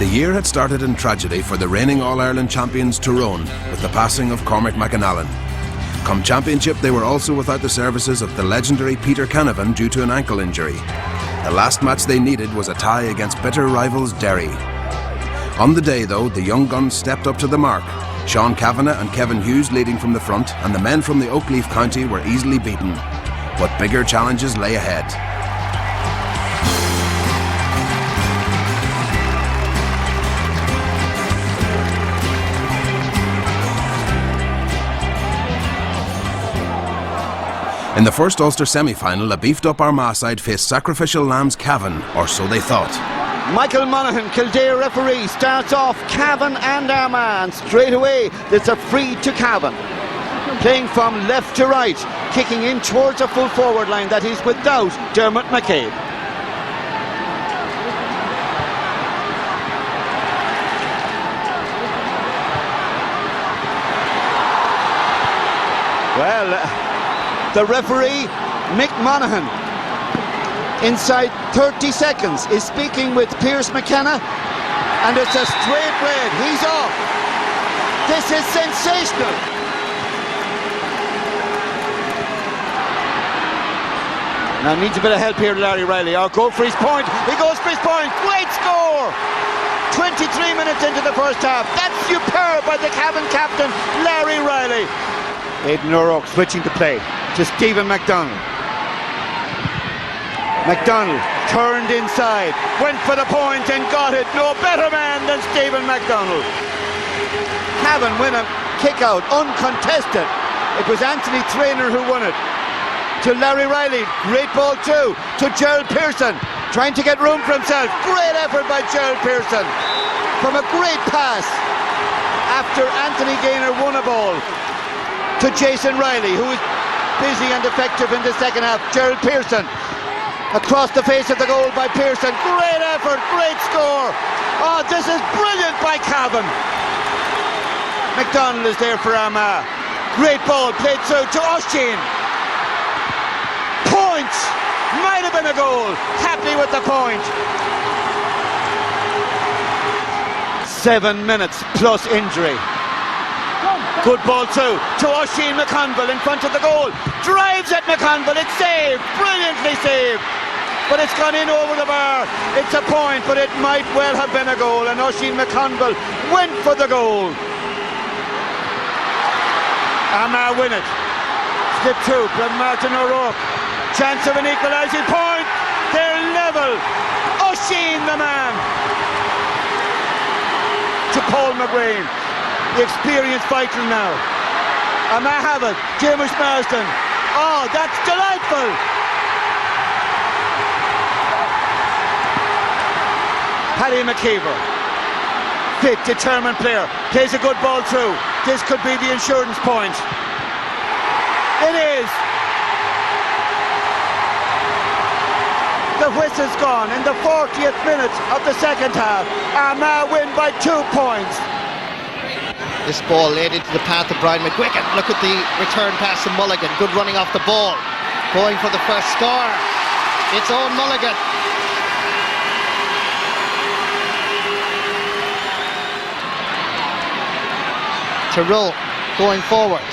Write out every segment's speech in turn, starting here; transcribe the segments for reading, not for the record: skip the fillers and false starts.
The year had started in tragedy for the reigning All-Ireland champions Tyrone with the passing of Cormac McAnallen. Come championship, they were also without the services of the legendary Peter Canavan due to an ankle injury. The last match they needed was a tie against bitter rivals Derry. On the day though, the young guns stepped up to the mark. Sean Kavanagh and Kevin Hughes leading from the front, and the men from the Oakleaf county were easily beaten. But bigger challenges lay ahead. In the first Ulster semi-final, a beefed-up Armagh side faced Sacrificial Lambs Cavan, or so they thought. Michael Monaghan, Kildare referee, starts off Cavan and Armagh, and straight away there's a free to Cavan. Playing from left to right, kicking in towards a full forward line that is without Dermot McCabe. Well, the referee, Mick Monaghan, inside 30 seconds, is speaking with Pierce McKenna, and it's a straight red. He's off. This is sensational. Now needs a bit of help here, Larry Riley. I'll go for his point. He goes for his point. Great score. 23 minutes into the first half. That's superb by the Cavan captain, Larry Riley. Aidan O'Rourke switching to play to Stephen MacDonald. MacDonald turned inside, went for the point and got it. No better man than Stephen MacDonald. Cavan win a kick out, uncontested. It was Anthony Traynor who won it. To Larry Riley, great ball too. To Gerald Pearson, trying to get room for himself. Great effort by Gerald Pearson. From a great pass after Anthony Gaynor won a ball. To Jason Riley, who was busy and effective in the second half. Gerald Pearson, across the face of the goal by Pearson. Great effort, great score. Oh, this is brilliant by Cavan. MacDonald is there for Armagh. Great ball played through to Oisin. Point! Might have been a goal. Happy with the point. 7 minutes plus injury. Good ball too to Oisin McConville in front of the goal. Drives at McConville. It's saved. Brilliantly saved. But it's gone in over the bar. It's a point, but it might well have been a goal. And Oisin McConville went for the goal. Armagh win it. Slip through from Martin O'Rourke. Chance of an equalising point. They're level. Oisin the man. To Paul McGrain. The experienced vital now. Armagh have it. James Marsden. Oh, that's delightful. Paddy McKeever. Fit, determined player. Plays a good ball through. This could be the insurance point. It is. The whistle's gone in the 40th minute of the second half. Armagh win by 2 points. This ball laid into the path of Brian McGuigan. Look at the return pass to Mulligan. Good running off the ball. Going for the first score. It's Owen Mulligan. Tyrone going forward.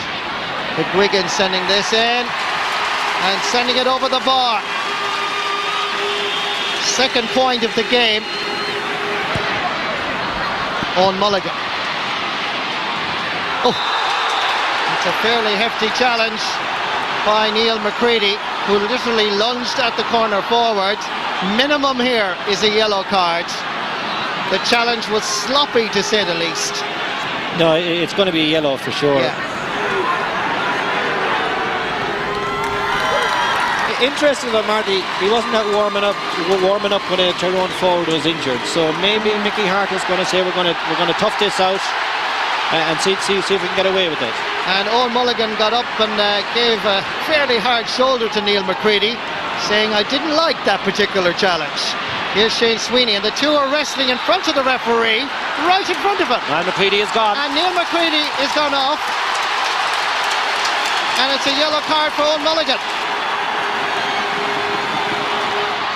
McGuigan sending this in and sending it over the bar. Second point of the game. Owen Mulligan. Oh, it's a fairly hefty challenge by Neil McCready, who literally lunged at the corner forward. Minimum here is a yellow card. The challenge was sloppy, to say the least. No, it's going to be a yellow for sure. Yeah. Interesting that Marty, he wasn't out warming up when a Tyrone forward was injured. So maybe Mickey Hart is going to say we're going to tough this out and see if we can get away with it. And Owen Mulligan got up and gave a fairly hard shoulder to Neil McCready, saying, I didn't like that particular challenge. Here's Shane Sweeney, and the two are wrestling in front of the referee, right in front of him. And McCready is gone. And Neil McCready is gone off. And it's a yellow card for Owen Mulligan.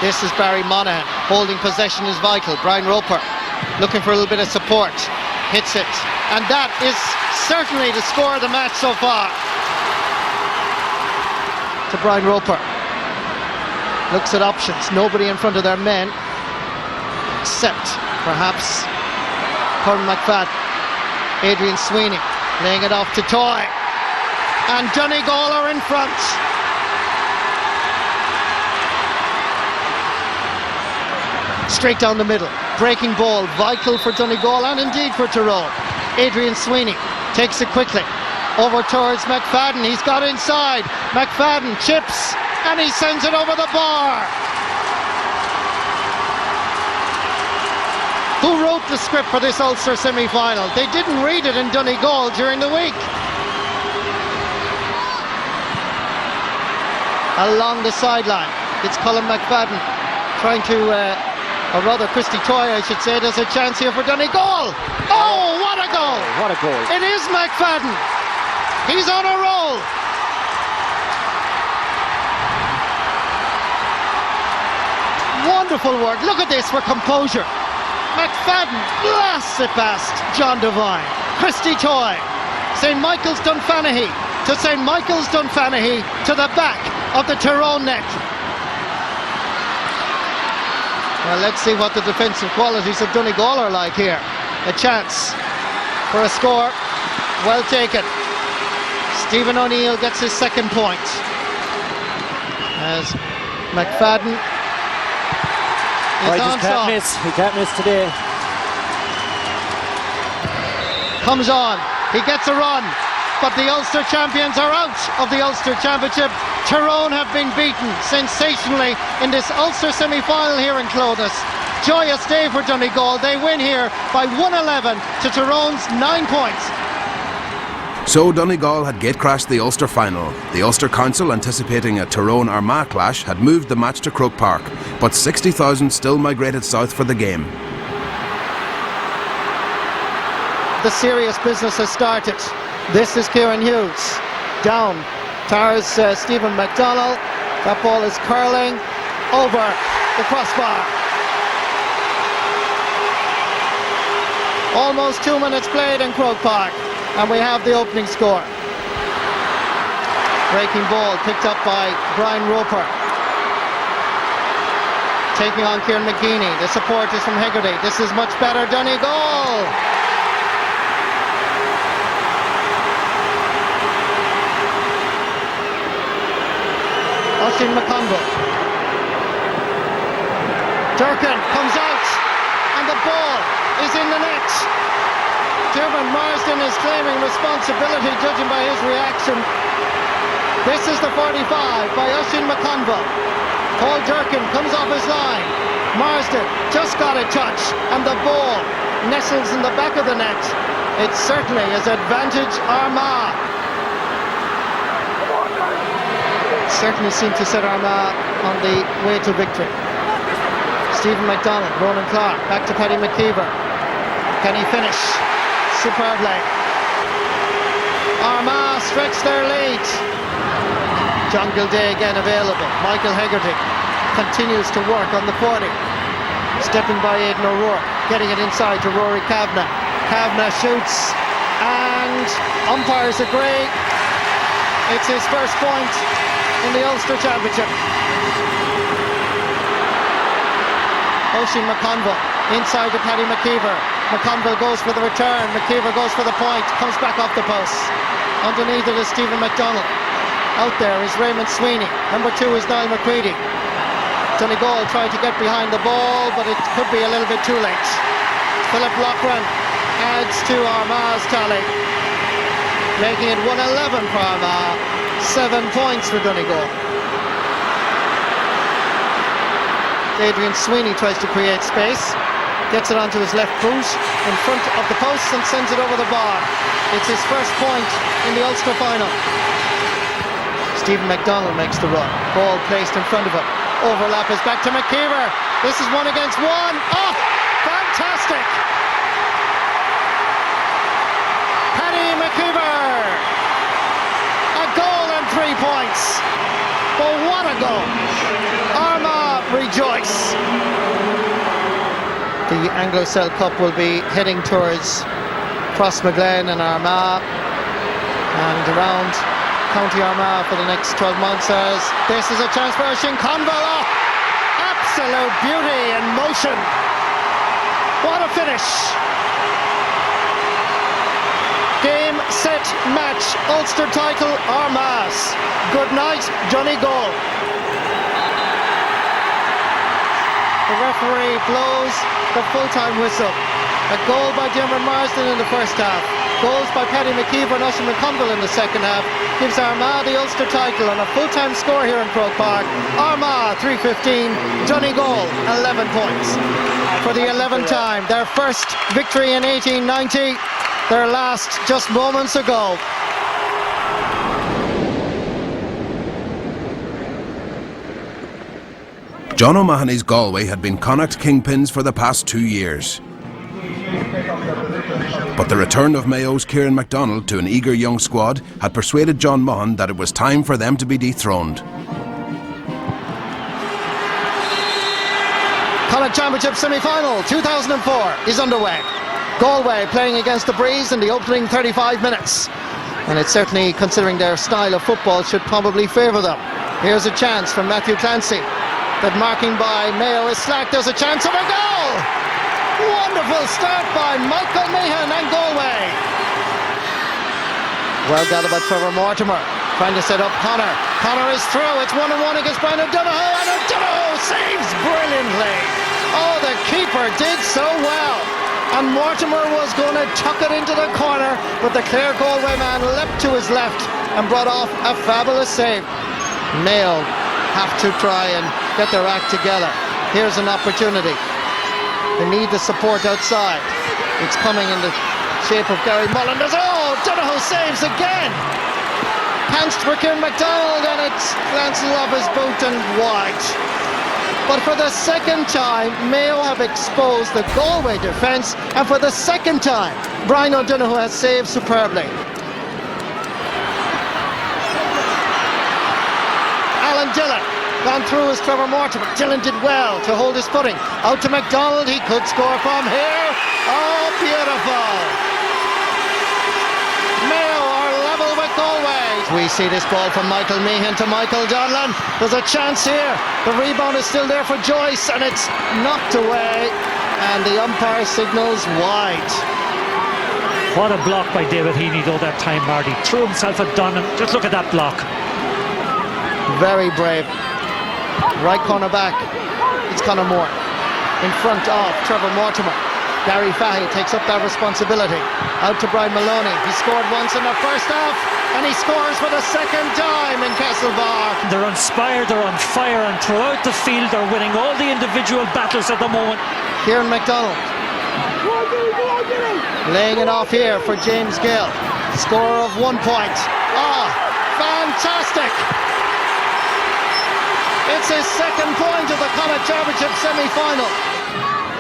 This is Barry Monaghan. Holding possession is vital. Brian Roper looking for a little bit of support, hits it, and that is certainly the score of the match so far. To Brian Roper, looks at options, nobody in front of their men, except perhaps Colin McFadden. Adrian Sweeney laying it off to Toy, and Donegal are in front. Straight down the middle, breaking ball, vital for Donegal and indeed for Tyrone. Adrian Sweeney takes it quickly over towards McFadden. He's got inside. McFadden chips and he sends it over the bar. Who wrote the script for this Ulster semi-final? They didn't read it in Donegal during the week. Along the sideline, it's Colin McFadden trying to, or rather Christy Toy I should say, there's a chance here for Donegal. Oh, what a goal! What a goal. It is McFadden. He's on a roll. Wonderful work. Look at this for composure. McFadden blasts it past John Devine. Christy Toy. St. Michael's Dunfanaghy to St. Michael's Dunfanaghy to the back of the Tyrone net. Well, let's see what the defensive qualities of Donegal are like here. A chance for a score. Well taken. Stephen O'Neill gets his second point. As McFadden is on top. He can't miss today. Comes on. He gets a run. But the Ulster champions are out of the Ulster Championship. Tyrone have been beaten sensationally in this Ulster semi-final here in Clonus. Joyous day for Donegal. They win here by 111 to Tyrone's 9 points. So Donegal had gate-crashed the Ulster Final. The Ulster Council, anticipating a Tyrone-Armagh clash, had moved the match to Croke Park, but 60,000 still migrated south for the game. The serious business has started. This is Kieran Hughes. Down. Tars Stephen McDonnell. That ball is curling over the crossbar. Almost 2 minutes played in Croke Park, and we have the opening score. Breaking ball picked up by Brian Roper. Taking on Kieran McGeeney. The support is from Hegarty. This is much better. Donegal. Oisin McConville. Durkin comes out and the ball is in the net. Dermot Marsden is claiming responsibility, judging by his reaction. This is the 45 by Oisin McConville. Paul Durkin comes off his line. Marsden just got a touch and the ball nestles in the back of the net. It certainly is advantage Armagh. Certainly seemed to set Armagh on the way to victory. Stephen McDonald, Ronan Clark, back to Paddy McKeever. Can he finish? Superb leg. Armagh stretch their lead. John Gilday again available. Michael Hegarty continues to work on the 40. Stepping by Aidan O'Rourke, getting it inside to Rory Kavanagh. Kavanagh shoots and umpires agree. It's his first point in the Ulster Championship. Oisin McConville inside to Paddy McKeever. McConville goes for the return. McKeever goes for the point. Comes back off the post. Underneath it is Stephen McDonnell. Out there is Raymond Sweeney. Number 2 is Niall McCready. Donegal tried to get behind the ball, but it could be a little bit too late. Philip Loughran adds to Armagh's tally, making it 111 for Armagh. 7 points for Donegal. Adrian Sweeney tries to create space, gets it onto his left boot in front of the post and sends it over the bar. It's his first point in the Ulster Final. Stephen McDonnell makes the run. Ball placed in front of him. Overlap is back to McKeever. This is 1 against 1. Oh, fantastic! Paddy McKeever. A goal and 3 points. But what a goal! Armagh rejoice. The Anglo-Cell Cup will be heading towards Crossmaglen and Armagh and around County Armagh for the next 12 months, as this is a chance for Crumble. Oh, absolute beauty and motion. What a finish. Game, set, match. Ulster title, Armagh's. Good night, Johnny Goal. The referee blows the full-time whistle. A goal by Diarmuid Marsden in the first half. Goals by Paddy McKeever and Usher McConville in the second half gives Armagh the Ulster title on a full-time score here in Croke Park. Armagh 315, Johnny Goal 11 points. For the 11th time, their first victory in 1890, their last just moments ago. John O'Mahony's Galway had been Connacht kingpins for the past 2 years. But the return of Mayo's Kieran MacDonald to an eager young squad had persuaded John Mahon that it was time for them to be dethroned. Connacht Championship semi-final 2004 is underway. Galway playing against the Breeze in the opening 35 minutes. And it's certainly, considering their style of football, should probably favour them. Here's a chance from Matthew Clancy. That marking by Mayo is slack. There's a chance of a goal! Wonderful start by Michael Meehan and Galway. Well gathered by Trevor Mortimer, trying to set up Connor. Connor is through. It's 1-1 against Brian O'Donoghue, and O'Donoghue saves brilliantly. Oh, the keeper did so well. And Mortimer was going to tuck it into the corner, but the Clare Galway man leapt to his left and brought off a fabulous save. Mayo have to try and get their act together. Here's an opportunity. They need the support outside. It's coming in the shape of Gary Mullenders. Oh, Donoghue saves again. Pounced for Kieran MacDonald, and it glances off his boot and wide. But for the second time, Mayo have exposed the Galway defence, and for the second time, Brian O'Donoghue has saved superbly. Alan Dillon gone through as Trevor Mortimer. Dillon did well to hold his footing. Out to MacDonald, he could score from here. Oh, beautiful. Mayo are level with Galway. We see this ball from Michael Meehan to Michael Donlan. There's a chance here. The rebound is still there for Joyce, and it's knocked away, and the umpire signals wide. What a block by David Heaney though that time, Marty. Threw himself at Donlan. Just look at that block. Very brave. Right corner back. It's Conor Moore in front of Trevor Mortimer. Gary Fahy takes up that responsibility. Out to Brian Maloney. He scored once in the first half, and he scores for the second time in Castlebar. They're inspired, they're on fire, and throughout the field they're winning all the individual battles at the moment. Kieran MacDonald laying it off here for James Gill. Score of 1 point. Ah, fantastic! It's his second point of the Connacht Championship semi-final.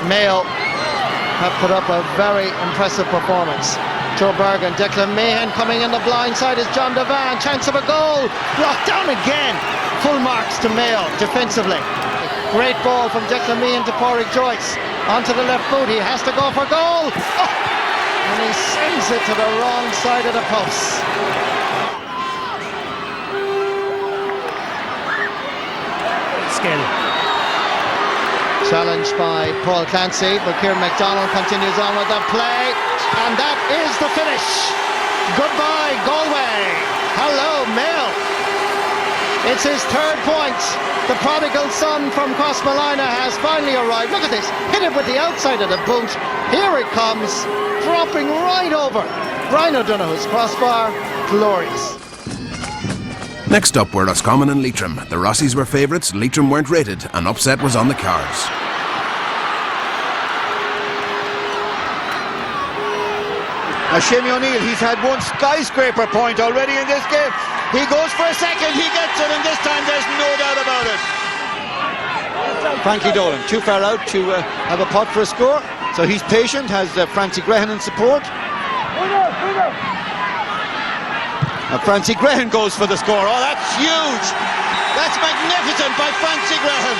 Mayo have put up a very impressive performance. Joe Bergen, Declan Meehan coming in the blind side is John Devan. Chance of a goal. Blocked down again. Full marks to Mayo defensively. Great ball from Declan Meehan to Pádraig Joyce. Onto the left boot. He has to go for goal. Oh! And he sends it to the wrong side of the post. Challenged by Paul Clancy, but Kieran MacDonald continues on with the play, and that is the finish. Goodbye Galway. Hello Mayo. It's his third point. The prodigal son from Crossmaglen has finally arrived. Look at this, hit it with the outside of the boot. Here it comes, dropping right over Brian O'Donoghue's crossbar. Glorious. Next up were Roscommon and Leitrim. The Rossies were favourites, Leitrim weren't rated, an upset was on the cards. Now Shimmy O'Neill, he's had one skyscraper point already in this game. He goes for a second, he gets it, and this time there's no doubt about it. Frankie Dolan, too far out to have a pot for a score, so he's patient, has Francie Grehan in support. Francie Grehan goes for the score. Oh, that's huge! That's magnificent by Francie Grehan.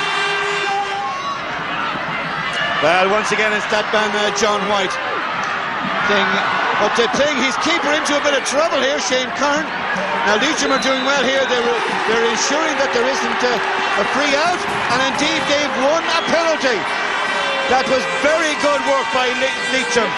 Well, once again, it's that man, John White. But they're playing his keeper into a bit of trouble here, Shane Kern. Now, Leitrim are doing well here. They're ensuring that there isn't a free out, and indeed they've won a penalty. That was very good work by Leitrim.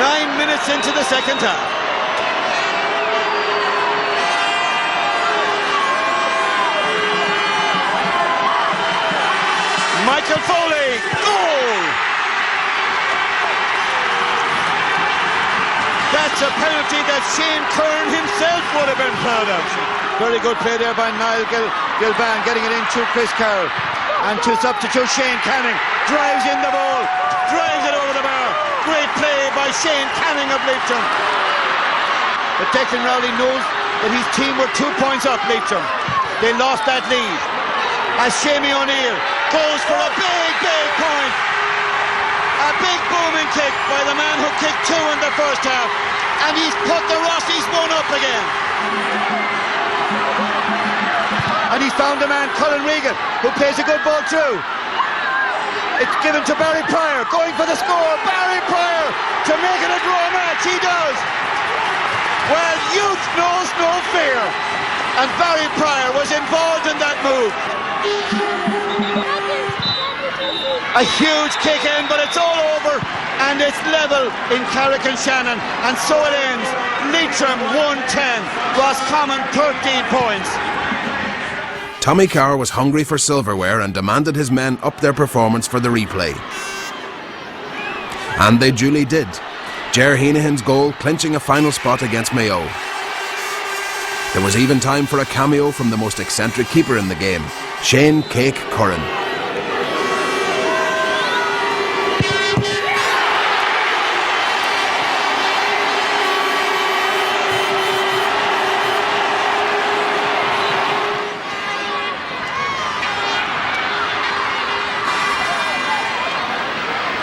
Nine minutes into the second half. Michael Foley, goal! That's a penalty that Shane Kern himself would have been proud of. Very good play there by Niall Gilban, getting it into Chris Carroll. And to substitute Shane Canning, drives in the ball, drives it over the bar. Great play by Shane Canning of Leitrim. But Declan Rowley knows that his team were 2 points up, Leitrim. They lost that lead. As Shamie O'Neill goes for a big point. A big booming kick by the man who kicked 2 in the first half. And he's put the Rossies 1 up again. And he's found a man, Colin Regan, who plays a good ball through. It's given to Barry Pryor, going for the score. Barry Pryor to make it a draw match. He does. Well, youth knows no fear. And Barry Pryor was involved in that move. A huge kick in, but it's all over, and it's level in Carrick-on-Shannon, and so it ends. Leitrim 110, Roscommon 13 points. Tommy Carr was hungry for silverware and demanded his men up their performance for the replay. And they duly did. Ger Heenahan's goal clinching a final spot against Mayo. There was even time for a cameo from the most eccentric keeper in the game, Shane Cake Curran.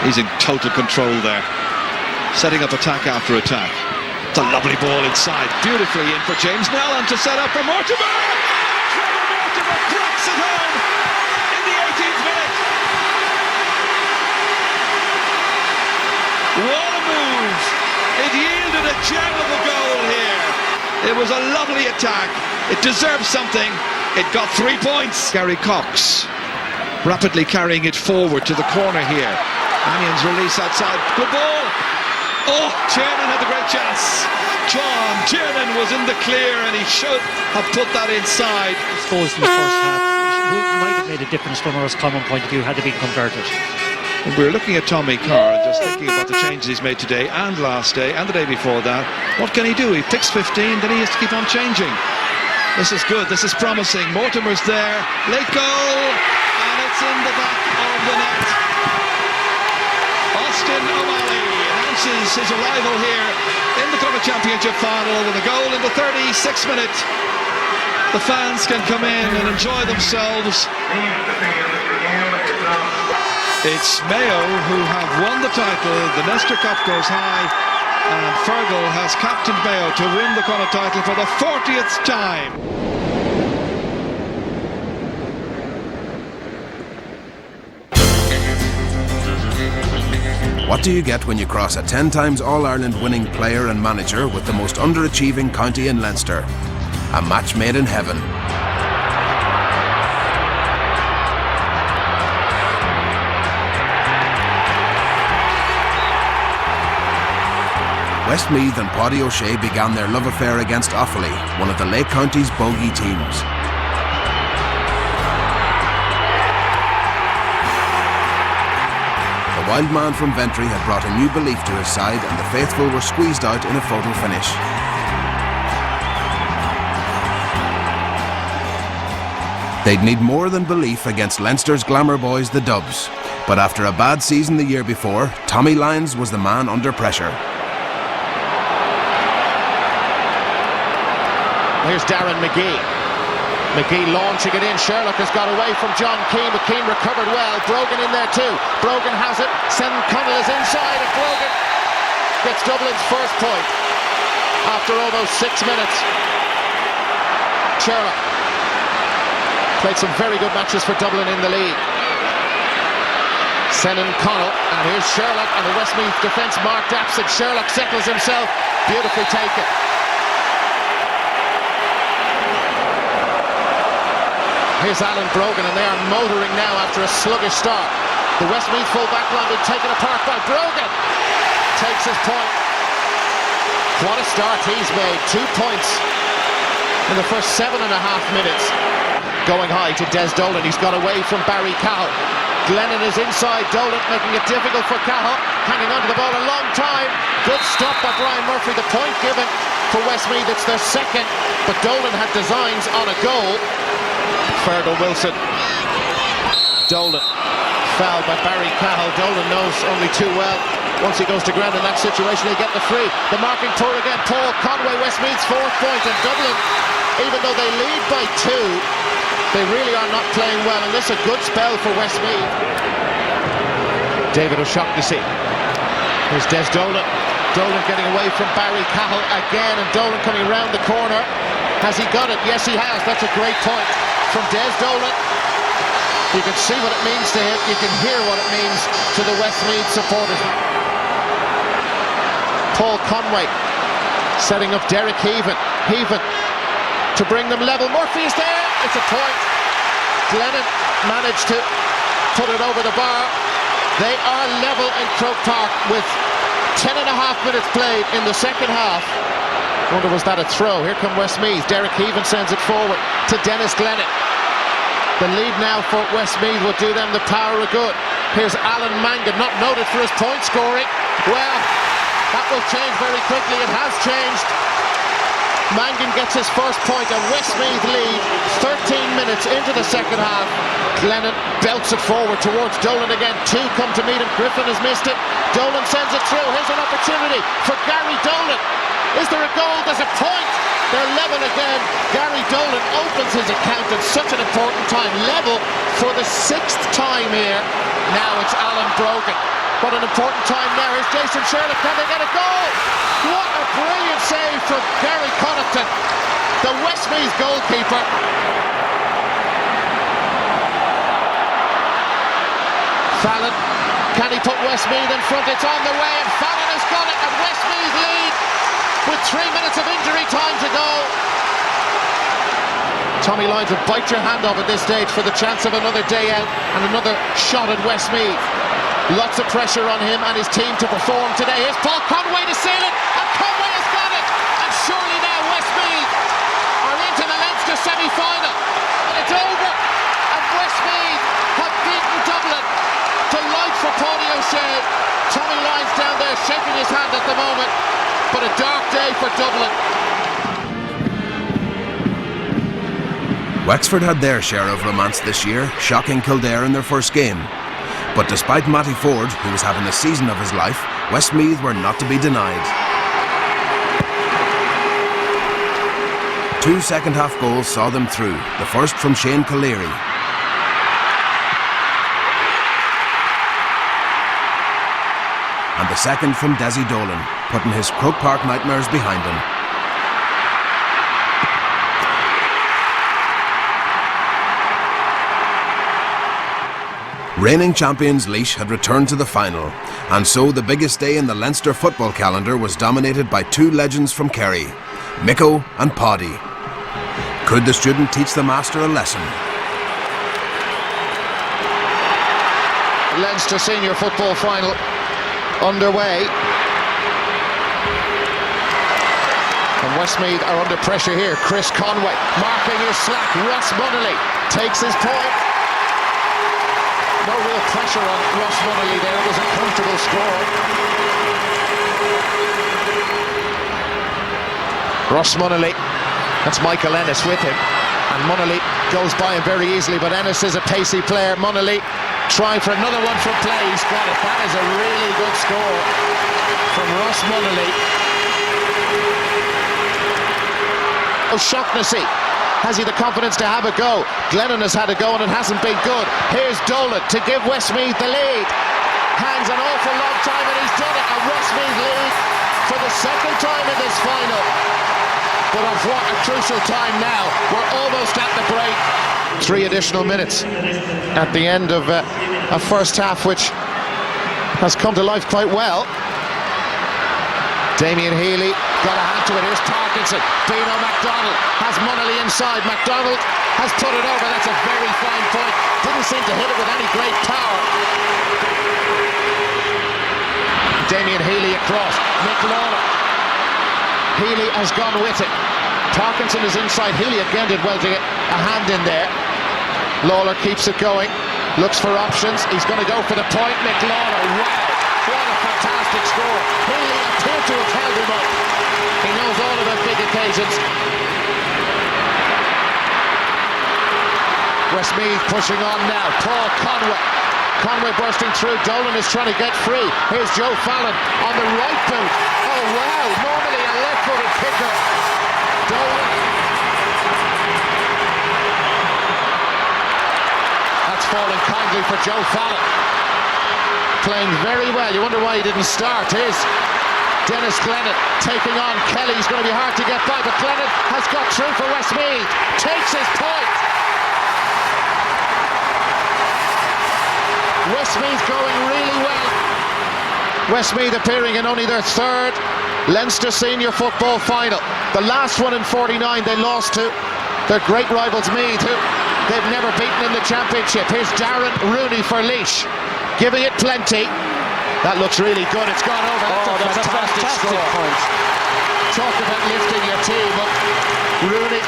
He's in total control there, setting up attack after attack. It's a lovely ball inside, beautifully in for James Nellen to set up for Mortimer. Trevor Mortimer cracks it home in the 18th minute. What a move! It yielded a gem of a goal here. It was a lovely attack. It deserved something. It got 3 points. Gary Cox rapidly carrying it forward to the corner here. Annion's release outside. Good ball. Oh, Tiernan had the great chance. John Tiernan was in the clear and he should have put that inside. Goals in the first half might have made a difference from a Roscommon point of view had they been converted. We're looking at Tommy Carr and just thinking about the changes he's made today and last day and the day before that. What can he do? He picks 15, then he has to keep on changing. This is good, this is promising. Mortimer's there, late goal, and it's in the back of the net. Austin O'Malley announces his arrival here in the Croke Championship final with a goal in the 36th minute. The fans can come in and enjoy themselves. It's Mayo who have won the title. The Leinster Cup goes high, and Fergal has captained Mayo to win the Connacht title for the 40th time. What do you get when you cross a 10 times All-Ireland winning player and manager with the most underachieving county in Leinster? A match made in heaven. Westmeath and Paddy O'Shea began their love affair against Offaly, one of the Lake County's bogey teams. The wild man from Ventry had brought a new belief to his side, and the faithful were squeezed out in a photo finish. They'd need more than belief against Leinster's glamour boys, the Dubs. But after a bad season the year before, Tommy Lyons was the man under pressure. Here's Darren McGee. McGee launching it in. Sherlock has got away from John Keane, but Keane recovered well. Brogan in there too. Brogan has it. Sen Connell is inside, and Brogan gets Dublin's first point. after all those 6 minutes. Sherlock played some very good matches for Dublin in the league. Senan Connell, and here's Sherlock, and the Westmeath defence marked absent. Sherlock settles himself, beautifully taken. Here's Alan Brogan, and they are motoring now after a sluggish start. The Westmeath full back line being taken apart by Brogan. Takes his point. What a start he's made. 2 points in the first 7.5 minutes. Going high to Des Dolan. He's got away from Barry Cahill. Glennon is inside Dolan, making it difficult for Cahill. Hanging onto the ball a long time. Good stop by Brian Murphy. The point given for Westmeath. It's their second, but Dolan had designs on a goal. Fergal Wilson. Dolan. Fouled by Barry Cahill. Dolan knows only too well. Once he goes to ground in that situation, he'll get the free. The marking tour again. Paul Conway, Westmeath's 4th point, and Dublin, even though they lead by 2, they really are not playing well, and this is a good spell for Westmeath. David O'Shaughnessy. Here's Des Dolan. Dolan getting away from Barry Cahill again, and Dolan coming round the corner. Has he got it? Yes, he has. That's a great point from Des Dolan. You can see what it means to him. You can hear what it means to the Westmeath supporters. Paul Conway setting up Derek Heaven. Heaven to bring them level. Murphy is there. It's a point. Glennon managed to put it over the bar. They are level in Croke Park with 10.5 minutes played in the second half. Wonder, was that a throw? Here come Westmeath. Derek Heaven sends it forward to Dennis Glennon. The lead now for Westmeath will do them the power of good. Here's Alan Mangan, not noted for his point scoring. Well, that will change very quickly. It has changed. Mangan gets his first point, and Westmeath lead 13 minutes into the second half. Glennon belts it forward towards Dolan again. 2 come to meet him. Griffin has missed it. Dolan sends it through. Here's an opportunity for Gary Dolan. Is there a goal? There's a point. They're level again. Gary Dolan opens his account at such an important time. Level for the 6th time here. Now it's Alan Brogan. What an important time now. Here's Jason Sherlock. Can they get a goal? What a brilliant save from Gary Connaughton, the Westmeath goalkeeper. Fallon, can he put Westmeath in front? It's on the way, and Fallon has got it, and Westmeath lead with 3 minutes of injury time to go. Tommy Lyons will bite your hand off at this stage for the chance of another day out and another shot at Westmeath. Lots of pressure on him and his team to perform today. Here's Paul Conway to seal it, and Conway has got it. And surely now Westmeath are into the Leinster semi-final. And it's over. And Westmeath have beaten Dublin. Delight for Paudie O'Shea. Tommy Lyons down there shaking his hand at the moment. But a dark day for Dublin. Wexford had their share of romance this year, shocking Kildare in their first game. But despite Matty Ford, who was having the season of his life, Westmeath were not to be denied. 2 second-half goals saw them through, the first from Shane Colleary. And the second from Desi Dolan, putting his Croke Park nightmares behind him. Reigning champions Laois had returned to the final, and so the biggest day in the Leinster football calendar was dominated by 2 legends from Kerry, Micko and Paudie. Could the student teach the master a lesson? Leinster Senior Football Final underway. And Westmeath are under pressure here. Chris Conway marking his slack. Ross Munnelly takes his point. No real pressure on Ross Munnelly there. It was a comfortable score. Ross Munnelly, that's Michael Ennis with him. And Munnelly goes by him very easily, but Ennis is a pacey player. Munnelly trying for another one from play. He's got it. That is a really good score from Ross Munnelly. O'Shaughnessy. Has he the confidence to have a go? Glennon has had a go and it hasn't been good. Here's Dolan to give Westmeath the lead. Hangs an awful long time and he's done it. And Westmeath lead for the the second time in this final. But of what a crucial time now. We're almost at the break. 3 additional minutes at the end of a first half which has come to life quite well. Damien Healy got a hand to it. Here's Parkinson. Bino McDonald has Munnelly inside. McDonald has put it over. That's a very fine point. Didn't seem to hit it with any great power. Damien Healy across. Mick Lawler. Healy has gone with it. Parkinson is inside. Healy again did well to get a hand in there. Lawler keeps it going. Looks for options. He's going to go for the point. Mick Lawler. Wow. What a fantastic score. Healy appeared to have held him up. He knows all about big occasions. Westmeath pushing on now. Paul Conway. Conway bursting through. Dolan is trying to get free. Here's Joe Fallon on the right boot. Oh wow, normally a left-footed kicker. Dolan. That's falling kindly for Joe Fallon. Playing very well. You wonder why he didn't start. Here's Dennis Glennon taking on Kelly. He's going to be hard to get by, but Glennon has got through for Westmeath. Takes his point. Westmeath going really well. Westmeath appearing in only their 3rd Leinster senior football final. The last one in 49 they lost to their great rivals Meath, who they've never beaten in the championship. Here's Darren Rooney for Laois, giving it plenty. That looks really good. It's gone over. That's a fantastic score. Point. Talk about lifting your team up. Rooney.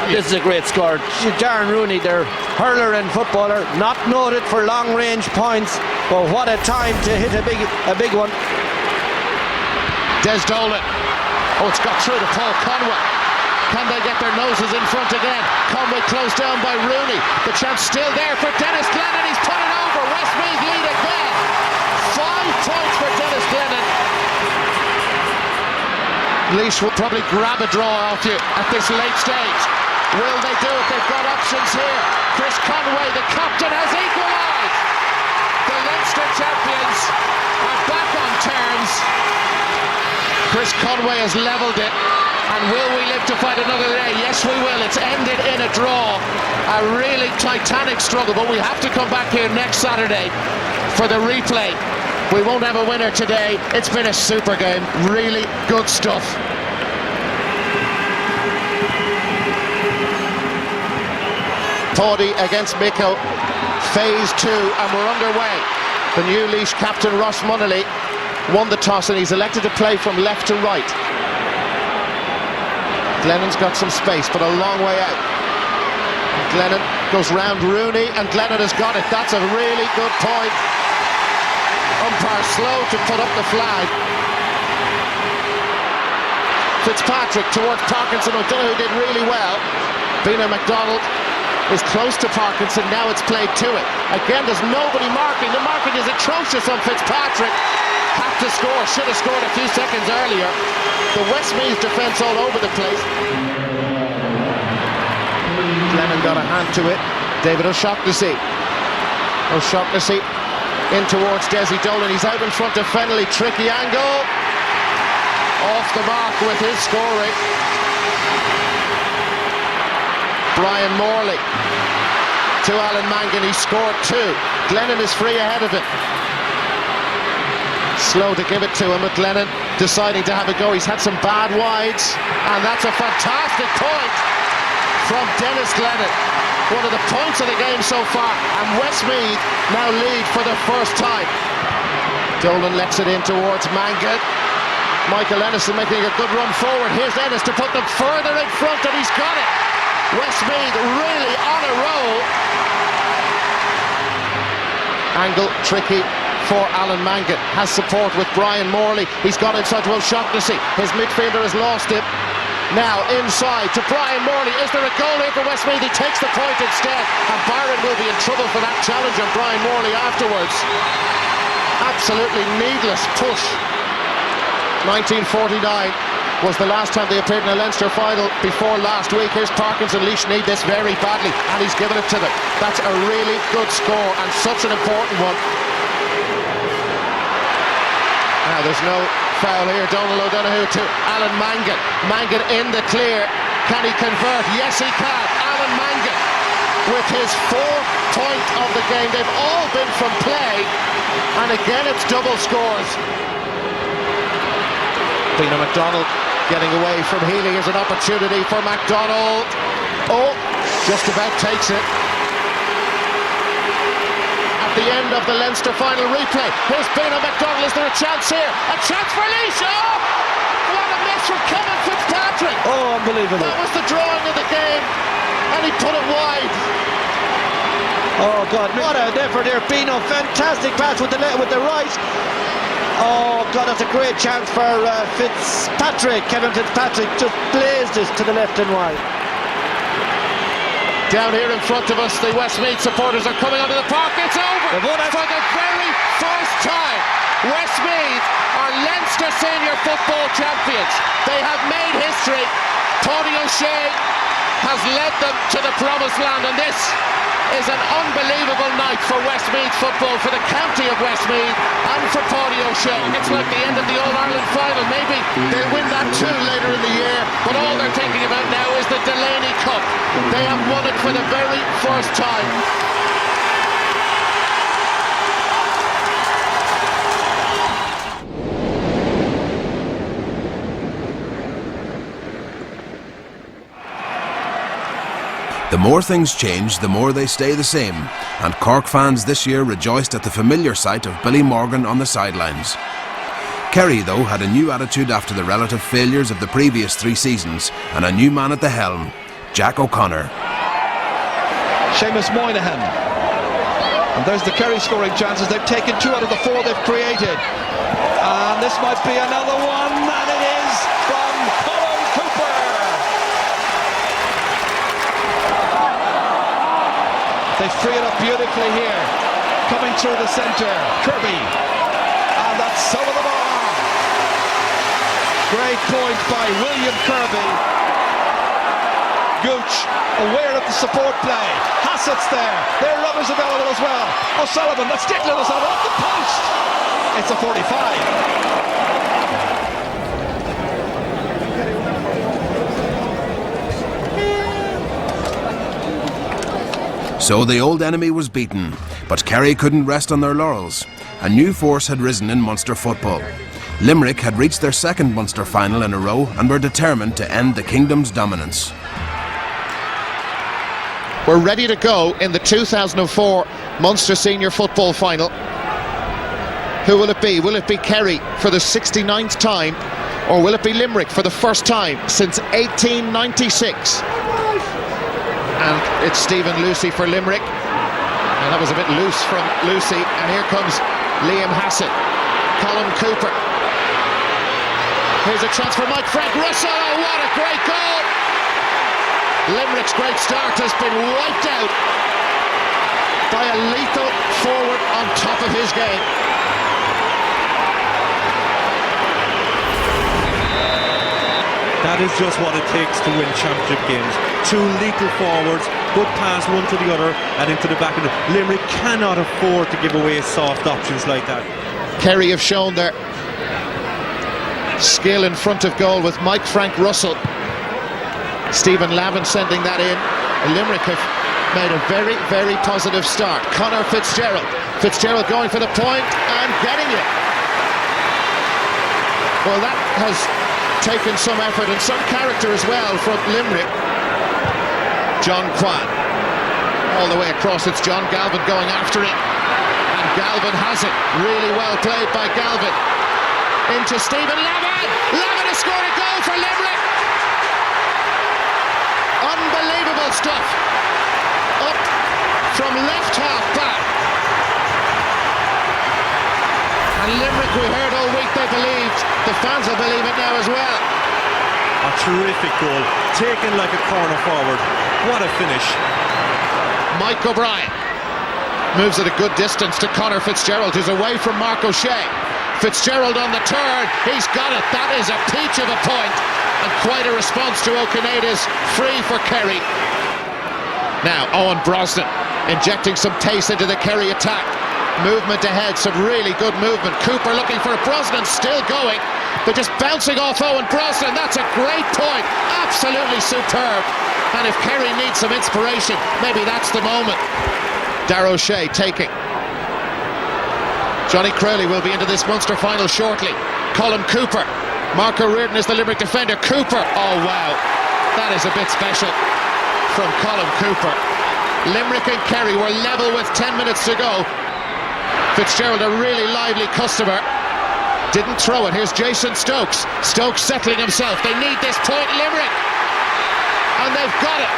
This is a great score. Darren Rooney, their hurler and footballer, not noted for long-range points, but what a time to hit a big one. Des Dolan. Oh, it's got through to Paul Conway. Can they get their noses in front again? Conway closed down by Rooney. The chance still there for Dennis Glennon. He's put it over. Westmeath lead again. 5 points for Dennis Glennon. Laois will probably grab a draw off you at this late stage. Will they do it? They've got options here. Chris Conway, the captain, has equalised. The Leinster champions are back on terms. Chris Conway has levelled it. And will we live to fight another day? Yes, we will. It's ended in a draw. A really titanic struggle, but we have to come back here next Saturday for the replay. We won't have a winner today. It's been a super game. Really good stuff. Thordy against Miko. Phase 2, and we're underway. The new Laois captain, Ross Munnelly, won the toss, and he's elected to play from left to right. Glennon's got some space, but a long way out. Glennon goes round Rooney, and Glennon has got it. That's a really good point. Umpire slow to put up the flag. Fitzpatrick towards Parkinson. O'Donoghue did really well. Bino McDonald is close to Parkinson. Now it's played to it. Again, there's nobody marking. The marking is atrocious on Fitzpatrick. Had to score. Should have scored a few seconds earlier. The Westmeath defence all over the place. Glennon got a hand to it. David O'Shaughnessy. O'Shaughnessy in towards Desi Dolan. He's out in front of Fennelly. Tricky angle. Off the mark with his scoring. Brian Morley to Alan Mangan. He scored 2. Glennon is free ahead of him. Slow to give it to him, but Glennon deciding to have a go. He's had some bad wides, and that's a fantastic point from Dennis Glennon. One of the points of the game so far, and Westmeath now lead for the first time. Dolan lets it in towards Mangan. Michael Ennis making a good run forward. Here's Ennis to put them further in front, and he's got it. Westmeath really on a roll. Angle tricky for Alan Mangan. Has support with Brian Morley. He's got inside to O'Shaughnessy. His midfielder has lost him. Now inside to Brian Morley. Is there a goal here for Westmeath? He takes the point instead, and Byron will be in trouble for that challenge on Brian Morley afterwards. Absolutely needless push. 1949 was the last time they appeared in a Leinster final before last week. Here's Parkinson. Laois need this very badly, and he's given it to them. That's a really good score, and such an important one. Now there's no Foul here, Donald O'Donoghue to Alan Mangan. Mangan in the clear. Can he convert? Yes, he can. Alan Mangan with his 4th point of the game. They've all been from play, and again it's double scores. Dina McDonald getting away from Healy. Is an opportunity for McDonald. Oh, just about takes it. At the end of the Leinster final replay, here's Bina McDonald. Is there a chance here? A chance for Laois. Oh, what a miss from Kevin Fitzpatrick. Oh, unbelievable. That was the drawing of the game, and he put it wide. Oh God, what an effort here. Bino, fantastic pass with the right. Oh God, that's a great chance for Fitzpatrick. Kevin Fitzpatrick just blazed it to the left and wide. Down here in front of us, the Westmeath supporters are coming onto the park. It's over for the very first time. Westmeath are Leinster senior football champions. They have made history. Tony O'Shea has led them to the promised land, and this is an unbelievable night for Westmeath football, for the county of Westmeath and for Tony O'Shea. It's like the end of the All-Ireland final. Maybe they'll win that too later in the year, but all they're thinking about now is the Delaney Cup. They have won it for the very first time. The more things change, the more they stay the same, and Cork fans this year rejoiced at the familiar sight of Billy Morgan on the sidelines. Kerry, though, had a new attitude after the relative failures of the previous 3 seasons, and a new man at the helm, Jack O'Connor. Seamus Moynihan. And there's the Kerry scoring chances. They've taken 2 out of the 4 they've created. And this might be another one, and it is from Colin Cooper. They free it up beautifully here. Coming through the centre, Kirby. And that's over the bar. Great point by William Kirby. Gooch aware of the support play. Hassett's there. Their runners available as well. O'Sullivan, that's Declan O'Sullivan off the post. It's a 45. So the old enemy was beaten, but Kerry couldn't rest on their laurels. A new force had risen in Munster football. Limerick had reached their 2nd Munster final in a row and were determined to end the kingdom's dominance. We're ready to go in the 2004 Munster Senior Football Final. Who will it be? Will it be Kerry for the 69th time, or will it be Limerick for the first time since 1896? And it's Stephen Lucy for Limerick, and that was a bit loose from Lucy. And here comes Liam Hassett, Colin Cooper. Here's a chance for Mike Frank Russell. Oh, what a great goal! Limerick's great start has been wiped out by a lethal forward on top of his game. That is just what it takes to win championship games. 2 lethal forwards, good pass one to the other and into the back of the... Limerick cannot afford to give away soft options like that. Kerry have shown their skill in front of goal with Mike Frank Russell. Stephen Lavin sending that in. Limerick have made a very, very positive start. Conor Fitzgerald. Fitzgerald going for the point and getting it. Well, that has taken some effort and some character as well from Limerick. John Kwan. All the way across, it's John Galvin going after it. And Galvin has it. Really well played by Galvin. Into Stephen Lavin. Lavin has scored a goal for Limerick. Unbelievable stuff. Up from left half back. And Limerick, we heard all week they believed. The fans will believe it now as well. A terrific goal, taken like a corner forward. What a finish. Mike O'Brien moves at a good distance to Conor Fitzgerald, who's away from Mark O'Shea. Fitzgerald on the turn, he's got it. That is a peach of a point, and quite a response to O'Caneda's free for Kerry. Now Owen Brosnan injecting some pace into the Kerry attack. Movement ahead, some really good movement. Cooper looking for it. Brosnan still going. They're just bouncing off Owen Brosnan. That's a great point. Absolutely superb. And if Kerry needs some inspiration, maybe that's the moment. Darragh O'Shea taking. Johnny Crowley will be into this Munster final shortly. Colin Cooper. Mark O'Riordan is the Limerick defender. Cooper. Oh, wow. That is a bit special from Colin Cooper. Limerick and Kerry were level with 10 minutes to go. Fitzgerald, a really lively customer. Didn't throw it. Here's Jason Stokes. Stokes settling himself. They need this point, Limerick. And they've got it.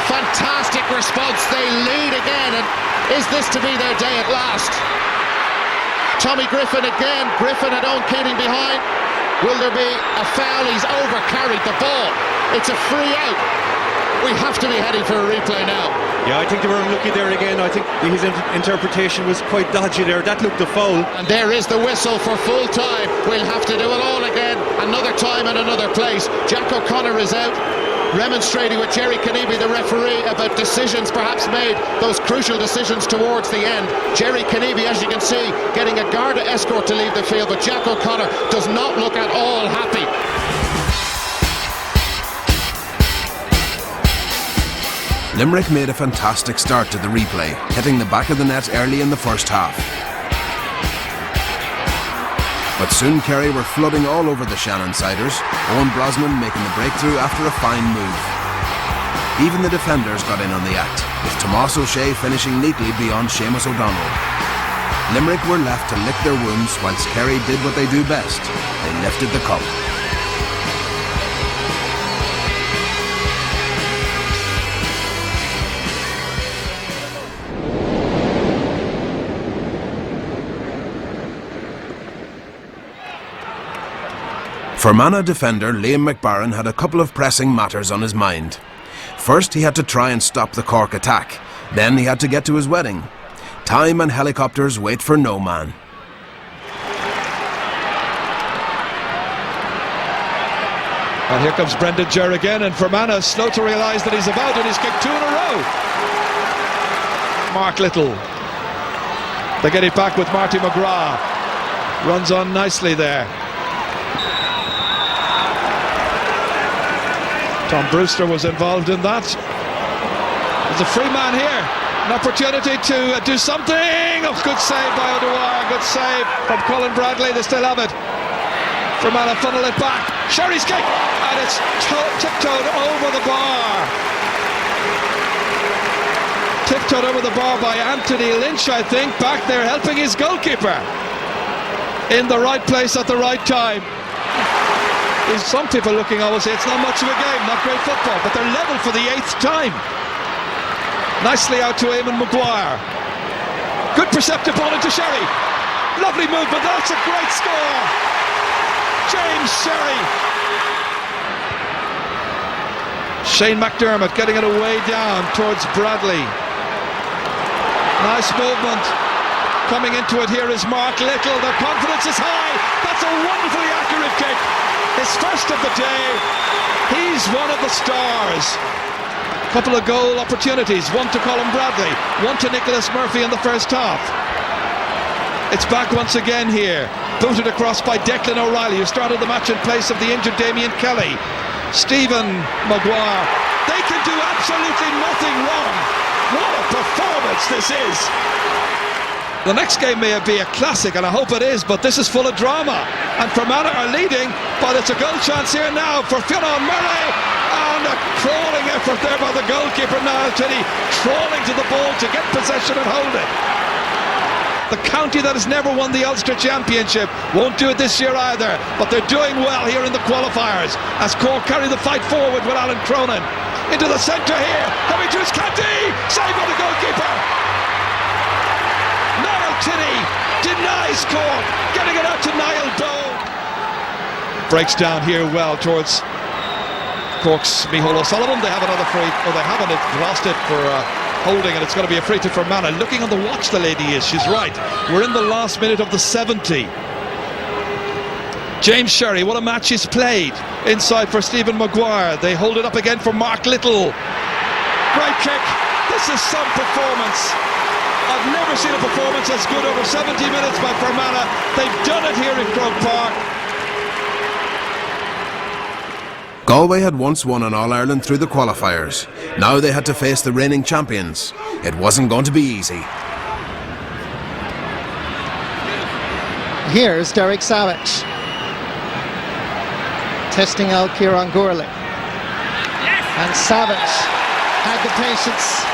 Fantastic response. They lead again. And is this to be their day at last? Tommy Griffin again. Griffin had Owen Keating behind. Will there be a foul? He's over-carried the ball. It's a free out. We have to be heading for a replay now. Yeah, I think they were unlucky there again. I think his interpretation was quite dodgy there. That looked a foul. And there is the whistle for full time. We'll have to do it all again, another time and another place. Jack O'Connor is out, remonstrating with Jerry Kanibi, the referee, about decisions perhaps made, those crucial decisions towards the end. Jerry Kanibi, as you can see, getting a Garda escort to leave the field, but Jack O'Connor does not look at all happy. Limerick made a fantastic start to the replay, hitting the back of the net early in the first half. But soon Kerry were flooding all over the Shannon-siders, Owen Brosnan making the breakthrough after a fine move. Even the defenders got in on the act, with Tomás O'Shea finishing neatly beyond Seamus O'Donnell. Limerick were left to lick their wounds whilst Kerry did what they do best. They lifted the cup. Fermanagh defender Liam McBarron had a couple of pressing matters on his mind. First, he had to try and stop the Cork attack. Then he had to get to his wedding. Time and helicopters wait for no man. And here comes Brendan Ger again, and Fermanagh slow to realise that he's about, and he's kicked two in a row. Mark Little. They get it back with Marty McGrath. Runs on nicely there. Tom Brewster was involved in that. There's a free man here. An opportunity to do something. Oh, good save by O'Dwyer. Good save from Colin Bradley. They still have it. Fermanagh funnel it back. Sherry's kick. And it's tiptoed over the bar. Tiptoed over the bar by Anthony Lynch, I think. Back there helping his goalkeeper. In the right place at the right time. Some people looking always say it's not much of a game, not great football, but they're level for the 8th time. Nicely out to Eamon Maguire. Good perceptive ball into Sherry. Lovely movement, that's a great score. James Sherry. Shane McDermott getting it away down towards Bradley. Nice movement. Coming into it here is Mark Little. Their confidence is high. That's a wonderfully accurate kick. His first of the day. He's one of the stars. Couple of goal opportunities. One to Colin Bradley, one to Nicholas Murphy in the first half. It's back once again here. Booted across by Declan O'Reilly, who started the match in place of the injured Damien Kelly. Stephen Maguire. They can do absolutely nothing wrong. What a performance this is. The next game may be a classic, and I hope it is, but this is full of drama. And Fermanagh are leading, but it's a goal chance here now for Fionn Murray. And a crawling effort there by the goalkeeper, Niall Tinney, crawling to the ball to get possession and hold it. The county that has never won the Ulster Championship won't do it this year either, but they're doing well here in the qualifiers as Cork carry the fight forward with Alan Cronin. Into the centre here, coming to his Canty, saved by the goalkeeper. Niall Tinney denies Cork, getting it out to Niall Doe. Breaks down here well towards Cork's Micheál O'Sullivan. They have another free, or they haven't lost it for holding, and it's going to be a free to Fermanagh. Looking on the watch, the lady is, she's right. We're in the last minute of the 70. James Sherry, what a match he's played. Inside for Stephen Maguire. They hold it up again for Mark Little. Great kick. This is some performance. I've never seen a performance as good over 70 minutes by Fermanagh. They've done it here in Croke Park. Galway had once won an All-Ireland through the qualifiers. Now they had to face the reigning champions. It wasn't going to be easy. Here's Derek Savage testing out Kieran Gourley. And Savage had the patience.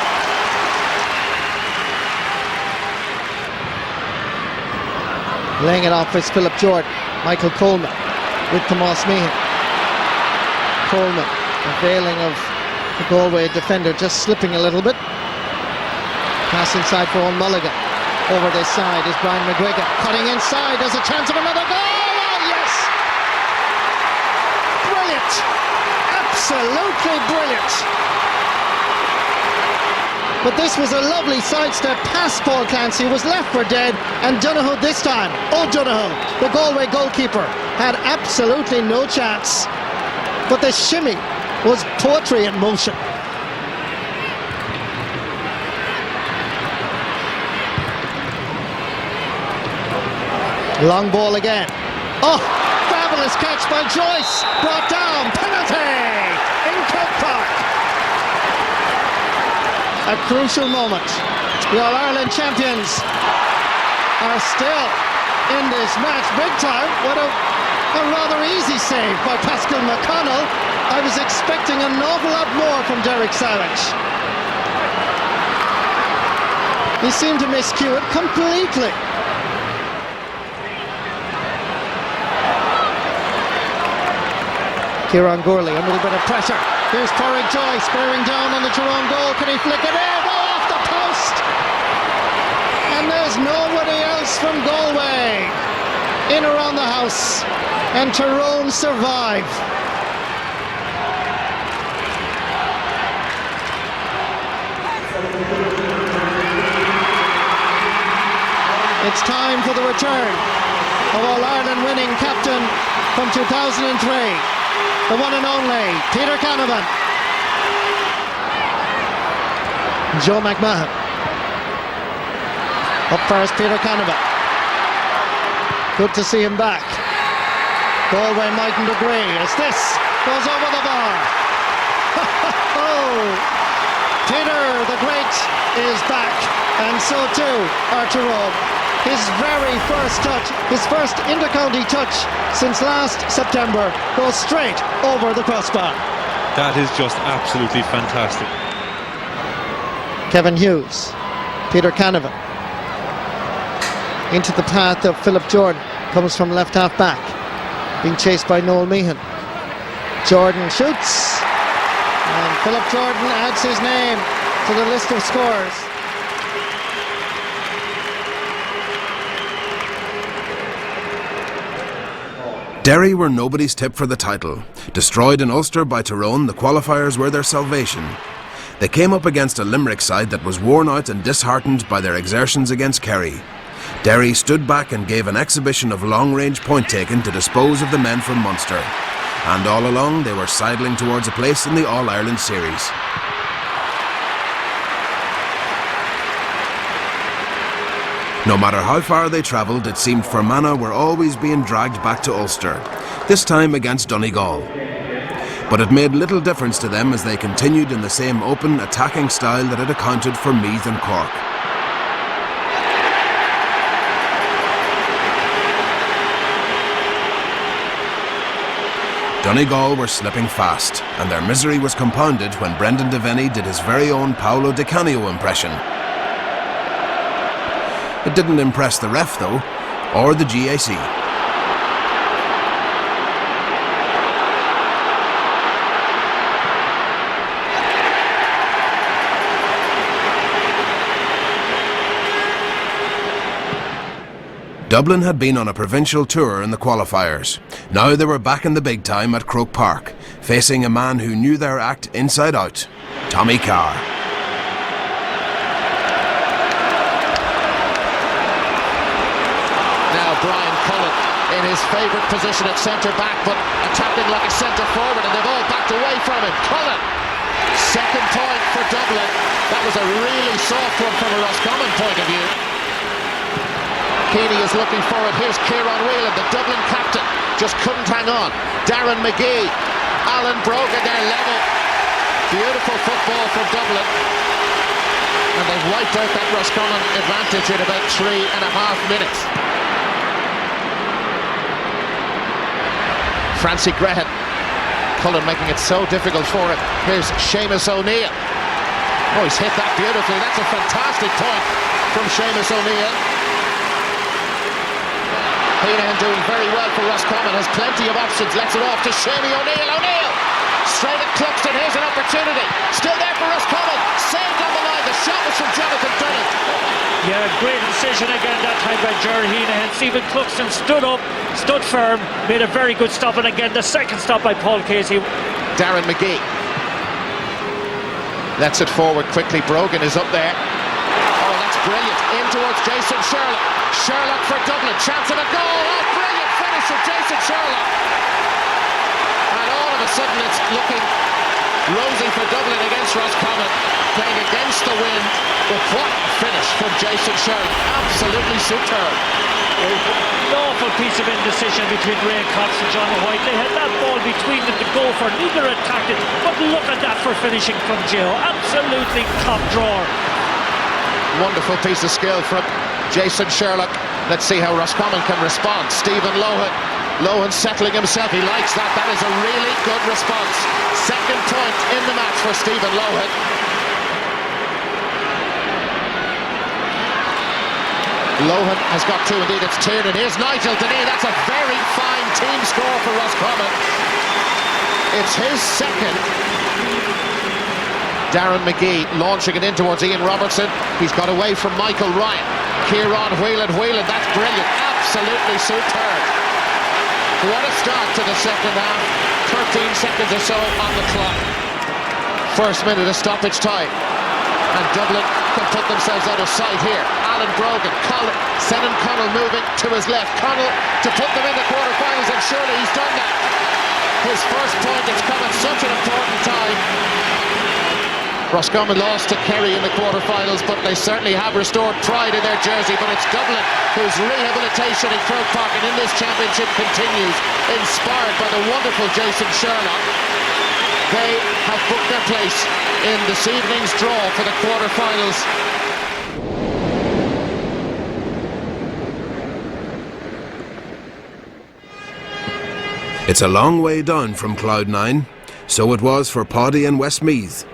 Laying it off is Philip Jordan. Michael Coleman with Tomás Meehan. Coleman availing of the Galway defender just slipping a little bit. Pass inside for Owen Mulligan. Over this side is Brian McGuigan. Cutting inside, there's a chance of another goal! Oh, yes! Brilliant! Absolutely brilliant! But this was a lovely sidestep past Paul Clancy, who was left for dead, and Donoghue this time, Donoghue, the Galway goalkeeper, had absolutely no chance. But the shimmy was poetry in motion. Long ball again. Oh, fabulous catch by Joyce. Brought down, penalty in Croke Park. A crucial moment. The All-Ireland champions are still in this match big time. What a rather easy save by Pascal McConnell. I was expecting an awful lot more from Derek Savage. He seemed to miscue it completely. Kieran Gourley under a bit of pressure. Here's Porrick Joyce bearing down on the Tyrone goal. Can he flick it in? Oh, off the post! And there's nobody else from Galway in around the house. And Tyrone survive. It's time for the return of All-Ireland winning captain from 2003. The one and only Peter Canavan. Joe McMahon. Up first, Peter Canavan. Good to see him back. Galway mightn't agree as this goes over the bar. Peter the Great is back, and so too are Tyrone. His very first touch, his first inter-county touch since last September, goes straight over the crossbar. That is just absolutely fantastic. Kevin Hughes, Peter Canavan, into the path of Philip Jordan, comes from left half back, being chased by Noel Meehan. Jordan shoots, and Philip Jordan adds his name to the list of scorers. Derry were nobody's tip for the title. Destroyed in Ulster by Tyrone, the qualifiers were their salvation. They came up against a Limerick side that was worn out and disheartened by their exertions against Kerry. Derry stood back and gave an exhibition of long-range point-taking to dispose of the men from Munster. And all along, they were sidling towards a place in the All-Ireland series. No matter how far they travelled, it seemed Fermanagh were always being dragged back to Ulster, this time against Donegal. But it made little difference to them as they continued in the same open, attacking style that had accounted for Meath and Cork. Donegal were slipping fast, and their misery was compounded when Brendan Devaney did his very own Paolo Di Canio impression. It didn't impress the ref, though, or the GAC. Dublin had been on a provincial tour in the qualifiers. Now they were back in the big time at Croke Park, facing a man who knew their act inside out, Tommy Carr. In his favourite position at centre-back, but attacking like a centre-forward, and they've all backed away from him. Cullen, second point for Dublin. That was a really soft one from a Roscommon point of view. Keeney is looking for it. Here's Kieran Whelan, the Dublin captain. Just couldn't hang on. Darren McGee Alan Brogan there level. Beautiful football from Dublin. And they've wiped out that Roscommon advantage in about 3.5 minutes. Francie Grehan. Cullen making it so difficult for him. Here's Seamus O'Neill. Oh, he's hit that beautifully. That's a fantastic point from Seamus O'Neill. Heenan doing very well for Roscommon. Has plenty of options. Lets it off to Seamus O'Neill. O'Neill! Straight at Cluxton. Here's an opportunity. Still there for Roscommon. Saved on the line. The shot was from Jonathan Dunnan. Yeah, great decision again that time by Gerry Heenan. Stephen Cluxton stood up, stood firm, made a very good stop, and again the second stop by Paul Casey. Darren McGee lets it forward quickly. Brogan is up there. Oh, that's brilliant. In towards Jason Sherlock. Sherlock for Dublin. Chance of a goal. Oh, brilliant finish of Jason Sherlock. And all of a sudden it's looking rosy for Dublin against Roscommon, playing against the wind. But what a finish from Jason Sherlock. Absolutely superb. An awful piece of indecision between Ray Cox and John White. They had that ball between them to go for. Neither attacked it, but look at that for finishing from Joe. Absolutely top drawer. Wonderful piece of skill from Jason Sherlock. Let's see how Roscommon can respond. Stephen Lohan settling himself. He likes that. That is a really good response. Second point in the match for Stephen Lohan. Lohan has got two, indeed. It's Tiernan. Here's Nigel Denny. That's a very fine team score for Roscommon. It's his second. Darren McGee launching it in towards Ian Robertson. He's got away from Michael Ryan. Kieran Whelan. That's brilliant. Absolutely superb. What a start to the second half. 13 seconds or so on the clock. First minute of stoppage time. And Dublin can put themselves out of sight here. Alan Brogan, Senan Connell moving to his left. Connell to put them in the quarterfinals, and surely he's done that. His first point has come at such an important time. Roscommon lost to Kerry in the quarterfinals, but they certainly have restored pride in their jersey. But it's Dublin whose rehabilitation in Croke Park and in this championship continues, inspired by the wonderful Jason Sherlock. They have booked their place in this evening's draw for the quarterfinals. It's a long way down from Cloud 9. So it was for Paddy and Westmeath.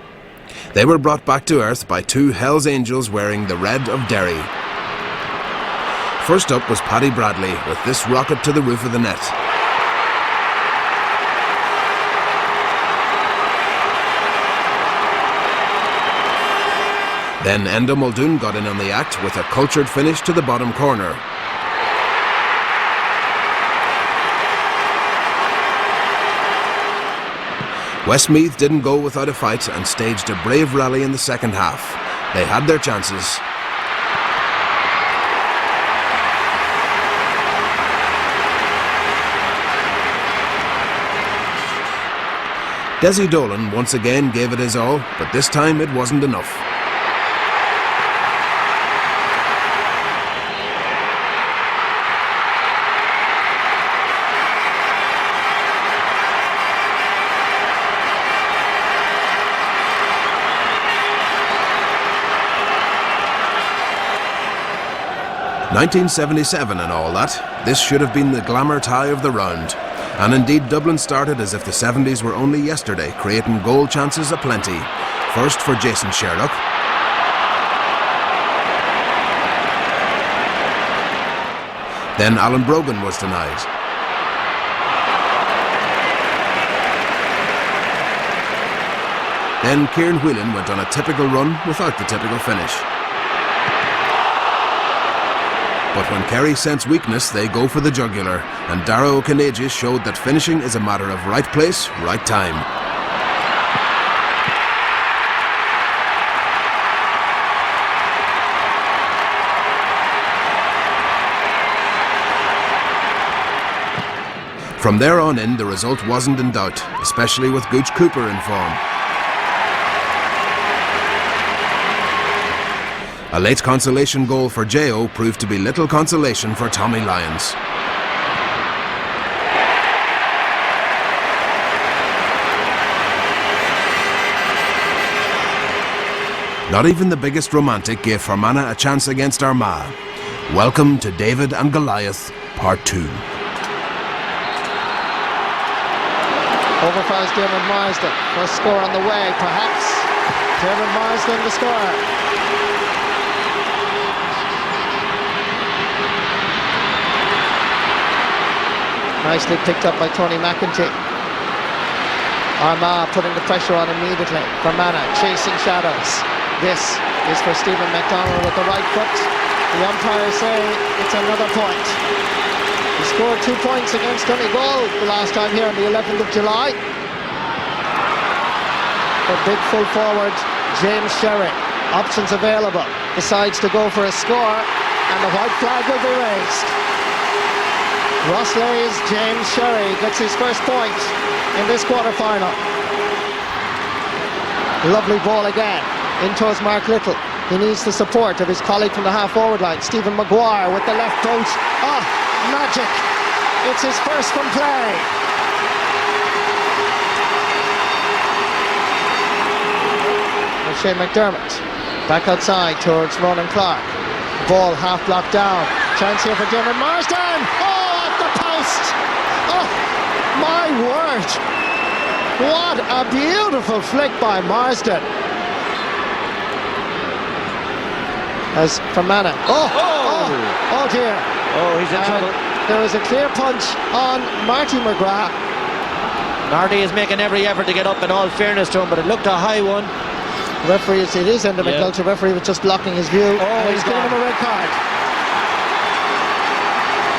They were brought back to earth by two Hell's Angels wearing the red of Derry. First up was Paddy Bradley with this rocket to the roof of the net. Then Enda Muldoon got in on the act with a cultured finish to the bottom corner. Westmeath didn't go without a fight and staged a brave rally in the second half. They had their chances. Desi Dolan once again gave it his all, but this time it wasn't enough. (1977) and all that, this should have been the glamour tie of the round. And indeed Dublin started as if the 70s were only yesterday, creating goal chances aplenty. First for Jason Sherlock. Then Alan Brogan was denied. Then Kieran Whelan went on a typical run without the typical finish. But when Kerry sense weakness, they go for the jugular, and Dara O'Canagis showed that finishing is a matter of right place, right time. From there on in, the result wasn't in doubt, especially with Gooch Cooper in form. A late consolation goal for J.O. proved to be little consolation for Tommy Lyons. Not even the biggest romantic gave Fermanagh a chance against Armagh. Welcome to David and Goliath, Part 2. Overfires Dermot Marsden. First score on the way, perhaps. Dermot Marsden the scorer. Nicely picked up by Tony McEntee. Armagh putting the pressure on immediately. Fermanagh chasing shadows. This is for Stephen McDonald with the right foot. The umpires say it's another point. He scored 2 points against Donegal the last time here on the 11th of July. The big full forward, James Sherry, options available, decides to go for a score, and the white flag will be raised. Rosslay's James Sherry gets his first point in this quarter-final. Lovely ball again, in towards Mark Little. He needs the support of his colleague from the half-forward line, Stephen Maguire, with the left boot. Oh, magic! It's his first from play. Shane McDermott back outside towards Ronan Clark. Ball half blocked down. Chance here for Dermot Marsden. Oh, off the post! Oh, my word! What a beautiful flick by Marsden. As Fermanagh. Oh dear. Oh, he's in trouble. There was a clear punch on Marty McGrath. Marty is making every effort to get up, in all fairness to him, but it looked a high one. Referee, it is Enda McNulty. Referee was just blocking his view. And he's giving him a red card.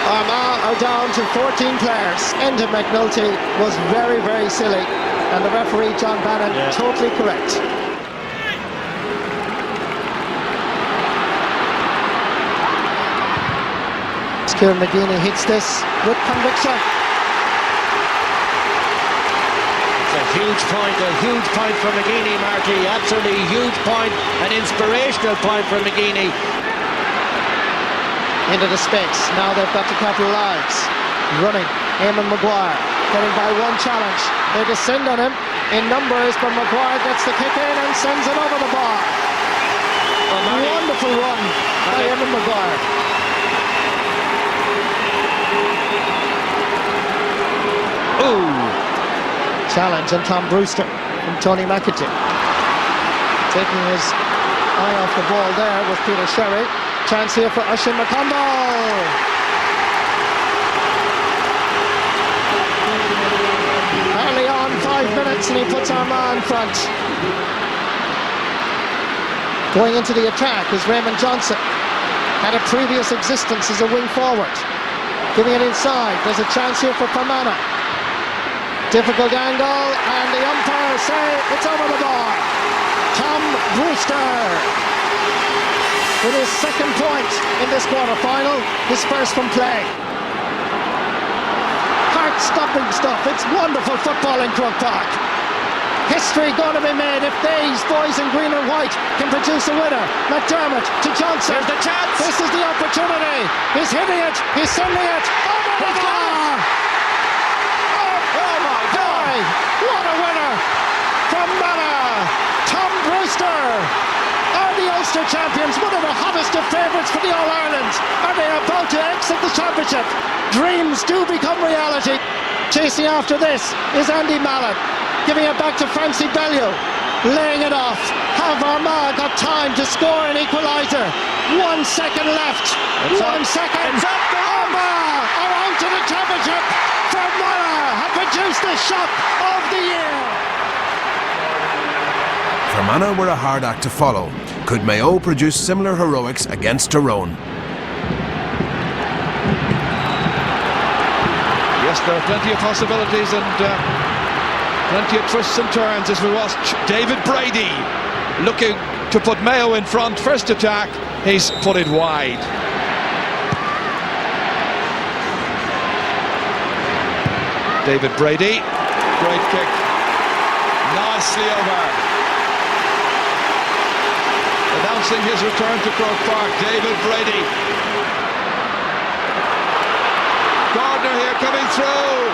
Armagh are down to 14 players. Enda McNulty was very, very silly, and the referee John Bannon totally correct. Kieran McGeeney hits this with conviction. A huge point for McGeeney, Marty. Absolutely huge point, an inspirational point for McGeeney. Into the space. Now they've got to capitalise. Running. Eamon Maguire getting by one challenge. They descend on him in numbers, but Maguire gets the kick in and sends it over the bar. Wonderful run by Eamon Maguire. Challenge on Tom Brewster from Tony McEntee. Taking his eye off the ball there was Peter Sherry. Chance here for Oisin McConville. Early on, 5 minutes, and he puts Armagh in front. Going into the attack is Raymond Johnson. Had a previous existence as a wing forward. Giving it inside. There's a chance here for Fermanagh. Difficult angle, and the umpires say it's over the bar. Tom Brewster with his second point in this quarter-final, his first from play. Heart-stopping stuff. It's wonderful football in Croke Park. History going to be made if these boys in green and white can produce a winner. McDermott to Johnson. There's the chance. This is the opportunity. He's hitting it. He's sending it over the bar. What a winner from Fermanagh. Tom Brewster are the Ulster champions, one of the hottest of favourites for the All-Ireland. Are they about to exit the championship? Dreams do become reality. Chasing after this is Andy Mallon, giving it back to Francie Bellew, laying it off. Have Armagh got time to score an equaliser? 1 second left. It's 1 second. It's up. Armagh are out to the championship. Fermanagh have produced the shock of the year. Fermanagh were a hard act to follow. Could Mayo produce similar heroics against Tyrone? Yes, there are plenty of possibilities and plenty of twists and turns as we watch David Brady looking to put Mayo in front. First attack, he's put it wide. David Brady, great kick, nicely over. Announcing his return to Croke Park, David Brady. Gardner here coming through,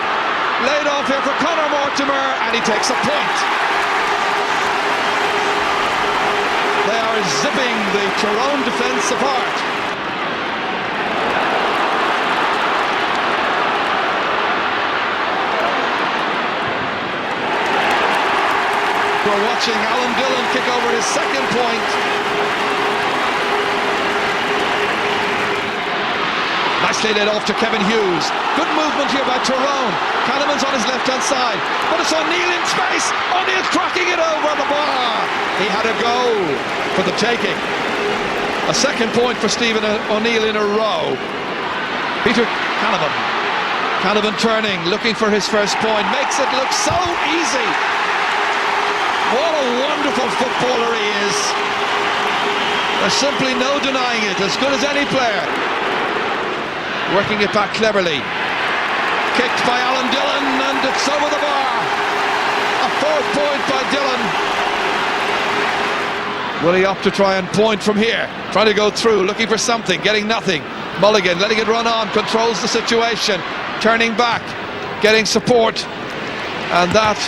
laid off here for Conor Mortimer, and he takes a point. They are are zipping the Tyrone defence apart. We're watching Alan Dillon kick over his second point. Nicely led off to Kevin Hughes. Good movement here by Tyrone. Canavan's on his left-hand side, but it's O'Neill in space. O'Neill cracking it over the bar. He had a goal for the taking. A second point for Stephen O'Neill in a row. Peter Canavan. Canavan turning, looking for his first point. Makes it look so easy. What a wonderful footballer he is. There's simply no denying it. As good as any player. Working it back cleverly. Kicked by Alan Dillon, and it's over the bar. A fourth point by Dillon. Will he opt to try and point from here? Trying to go through, looking for something, getting nothing. Mulligan letting it run on, controls the situation. Turning back, getting support. And that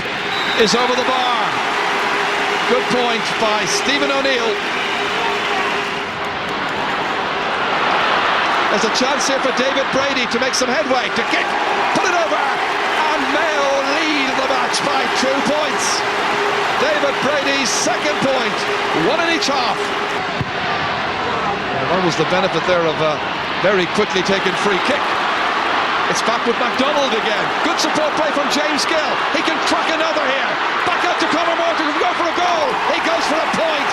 is over the bar. Good point by Stephen O'Neill. There's a chance here for David Brady to make some headway, to kick, put it over, and Mayo lead the match by 2 points. David Brady's second point, one in each half. Well, what was the benefit there of a very quickly taken free kick? It's back with MacDonald again. Good support play from James Gill. He can crack another here. Back out to Conor Morton, who can go for a goal. He goes for a point.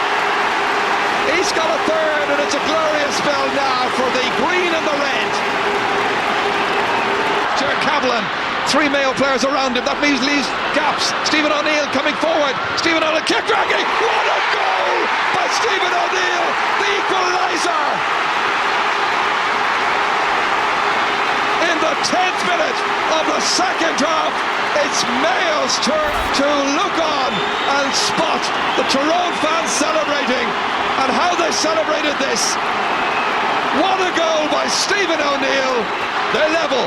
He's got a third, and it's a glorious spell now for the green and the red. Jer Cavlin, 3 Mayo players around him. That means leaves gaps. Stephen O'Neill coming forward. Stephen O'Neill kick dragging. What a goal by Stephen O'Neill, the equaliser. In the 10th minute of the second half, it's Mayo's turn to look on and spot the Tyrone fans celebrating. And how they celebrated this. What a goal by Stephen O'Neill. They're level.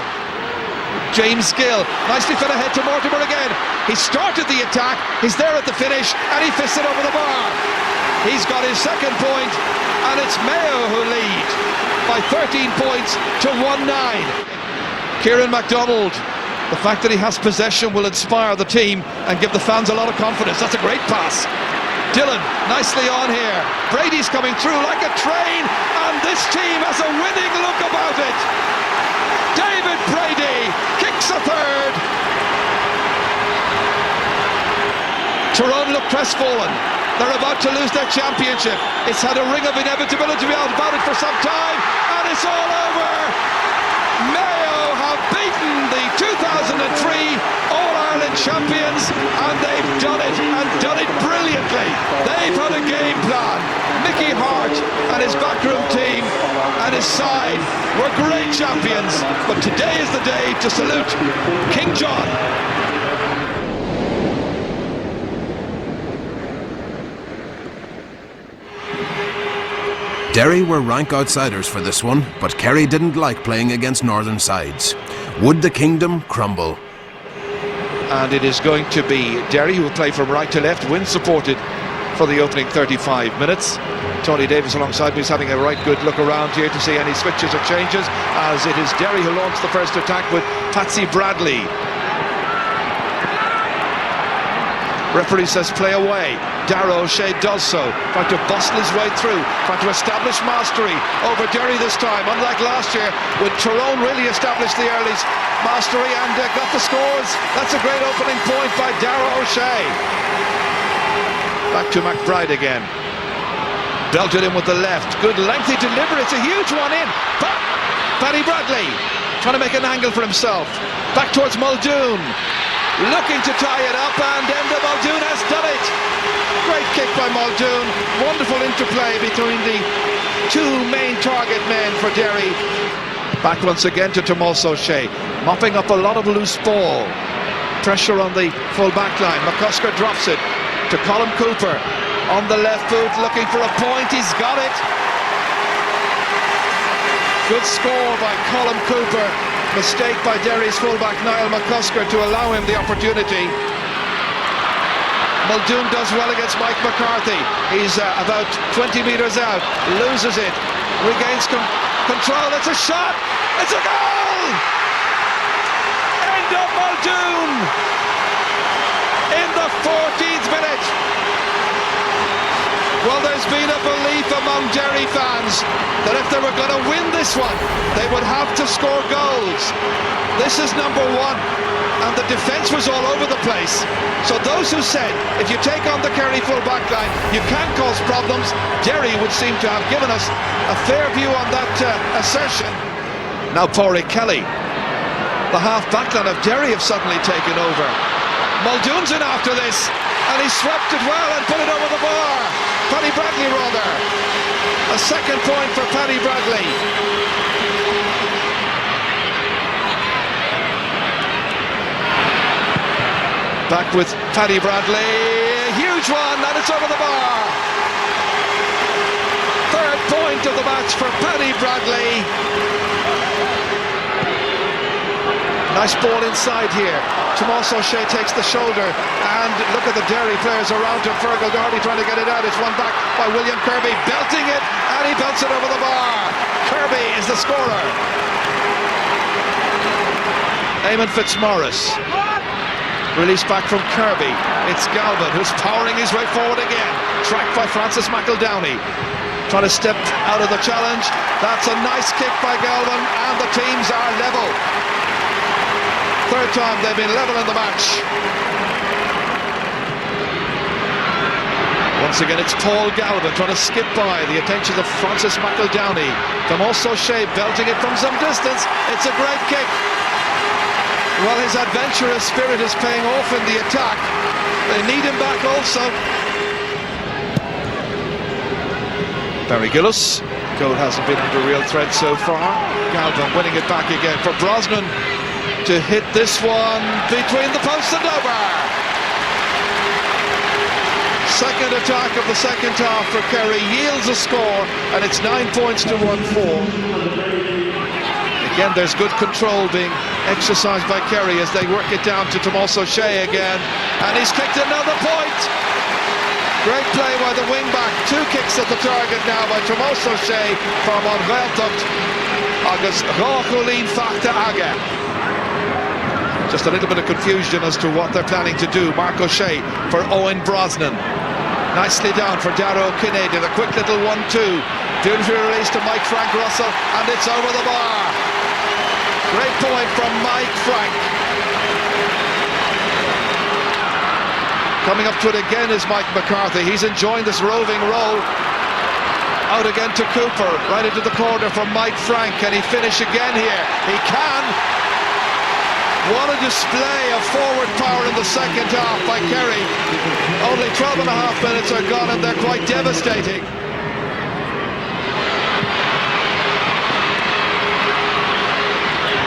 James Gill nicely fed ahead to Mortimer again. He started the attack, he's there at the finish, and he fists it over the bar. He's got his second point, and it's Mayo who lead by 13 points to 1-9. Kieran MacDonald, the fact that he has possession will inspire the team and give the fans a lot of confidence. That's a great pass. Dillon nicely on here. Brady's coming through like a train, and this team has a winning look about it. David Brady kicks a third. Tyrone look crestfallen. They're about to lose their championship. It's had a ring of inevitability about it for some time, and it's all over. Mayo have beaten the 2003 All-Ireland champions, and they've done it, and done it brilliantly. They've had a game plan. Mickey Hart and his backroom team and his side were great champions, but today is the day to salute King John. Derry were rank outsiders for this one, but Kerry didn't like playing against northern sides. Would the kingdom crumble? And it is going to be Derry who will play from right to left, win supported for the opening 35 minutes. Tony Davis alongside me is having a right good look around here to see any switches or changes, as it is Derry who launched the first attack with Patsy Bradley. Referee says play away. Darragh O'Shea does so, trying to bustle his way through, trying to establish mastery over Derry this time, unlike last year when Tyrone really established the early mastery and got the scores. That's a great opening point by Darragh O'Shea. Back to McBride again. Belted in with the left. Good lengthy delivery. It's a huge one in. But Paddy Bradley trying to make an angle for himself. Back towards Muldoon. Looking to tie it up, and Enda Muldoon has done it. Great kick by Muldoon. Wonderful interplay between the two main target men for Derry. Back once again to Tomas O'Shea, mopping up a lot of loose ball. Pressure on the full back line. McCusker drops it to Colm Cooper on the left boot, looking for a point. He's got it. Good score by Colm Cooper. Mistake by Derry's fullback Niall McCusker to allow him the opportunity. Muldoon does well against Mike McCarthy. He's about 20 metres out, loses it, regains control. It's a shot, it's a goal! End of Muldoon in the 14th minute. Well, there's been a belief among Derry fans that if they were going to win this one, they would have to score goals. This is number one, and the defence was all over the place. So those who said, if you take on the Kerry full back line, you can cause problems, Derry would seem to have given us a fair view on that assertion. Now Pádraig Kelly. The half back line of Derry have suddenly taken over. Muldoon's in after this, and he swept it well and put it over the bar. Paddy Bradley rather. A second point for Paddy Bradley. Back with Paddy Bradley, a huge one, and it's over the bar. Third point of the match for Paddy Bradley. Nice ball inside here. Tomas O'Shea takes the shoulder, and look at the Derry players around him. Fergal Doherty trying to get it out. It's won back by William Kirby, belting it, and he belts it over the bar. Kirby is the scorer. Eamon Fitzmaurice. Release back from Kirby. It's Galvin who's powering his way forward again. Tracked by Francis McEldowney. Trying to step out of the challenge. That's a nice kick by Galvin, and the teams are level. Third time they've been level in the match. Once again it's Paul Galvin trying to skip by the attention of Francis McEldowney. Tomas O'Shea belting it from some distance. It's a great kick. Well, his adventurous spirit is paying off in the attack. They need him back also. Barry Gillis. Goal hasn't been under real threat so far. Galvin winning it back again for Brosnan to hit this one between the posts and over. Second attack of the second half for Kerry yields a score, and it's 9 points to 1-4. Again, there's good control being exercised by Kerry as they work it down to Tomas O'Shea again, and he's kicked another point. Great play by the wing-back. 2 kicks at the target now by Tomas O'Shea from on Veltocht agus Rocholín Fachta Aga. Just a little bit of confusion as to what they're planning to do. Mark O'Shea for Owen Brosnan. Nicely down for Darrow Kinnaid in a quick little 1-2. Beautifully released to Mike Frank Russell, and it's over the bar. Great point from Mike Frank. Coming up to it again is Mike McCarthy. He's enjoying this roving role. Out again to Cooper, right into the corner from Mike Frank. Can he finish again here? He can. What a display of forward power in the second half by Kerry. Only 12 and a half minutes are gone, and they're quite devastating.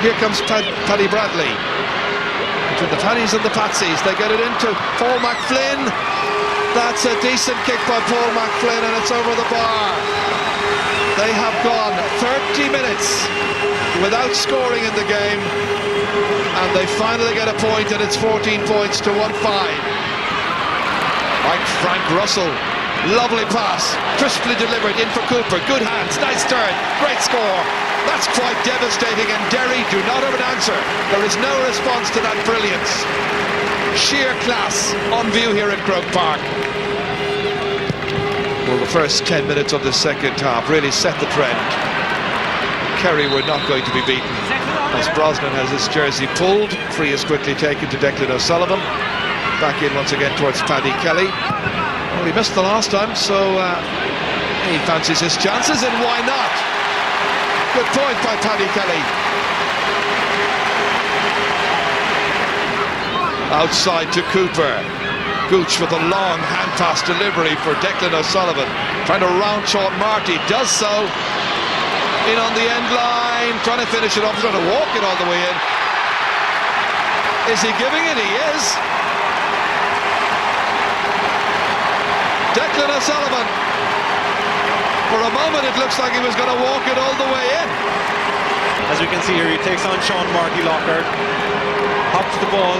Here comes Paddy Bradley. Between the Paddies and the Patsies, they get it into Paul McFlynn. That's a decent kick by Paul McFlynn, and it's over the bar. They have gone 30 minutes without scoring in the game, and they finally get a point, and it's 14 points to 1-5. Mike Frank Russell, lovely pass, crisply delivered in for Cooper. Good hands, nice turn, great score. That's quite devastating, and Derry do not have an answer. There is no response to that brilliance. Sheer class on view here at Croke Park. Well, the first 10 minutes of the second half really set the trend. Kerry were not going to be beaten, as Brosnan has his jersey pulled. Free is quickly taken to Declan O'Sullivan. Back in once again towards Paddy Kelly. Well, he missed the last time, so he fancies his chances, and why not? Good point by Paddy Kelly. Outside to Cooper. Gooch with a long hand pass delivery for Declan O'Sullivan. Trying to round Sean Marty, does so. In on the end line, trying to finish it off, trying to walk it all the way in. Is he giving it? He is. Declan O'Sullivan. For a moment it looks like he was going to walk it all the way in. As we can see here, he takes on Sean Marty Lockhart, hops the ball,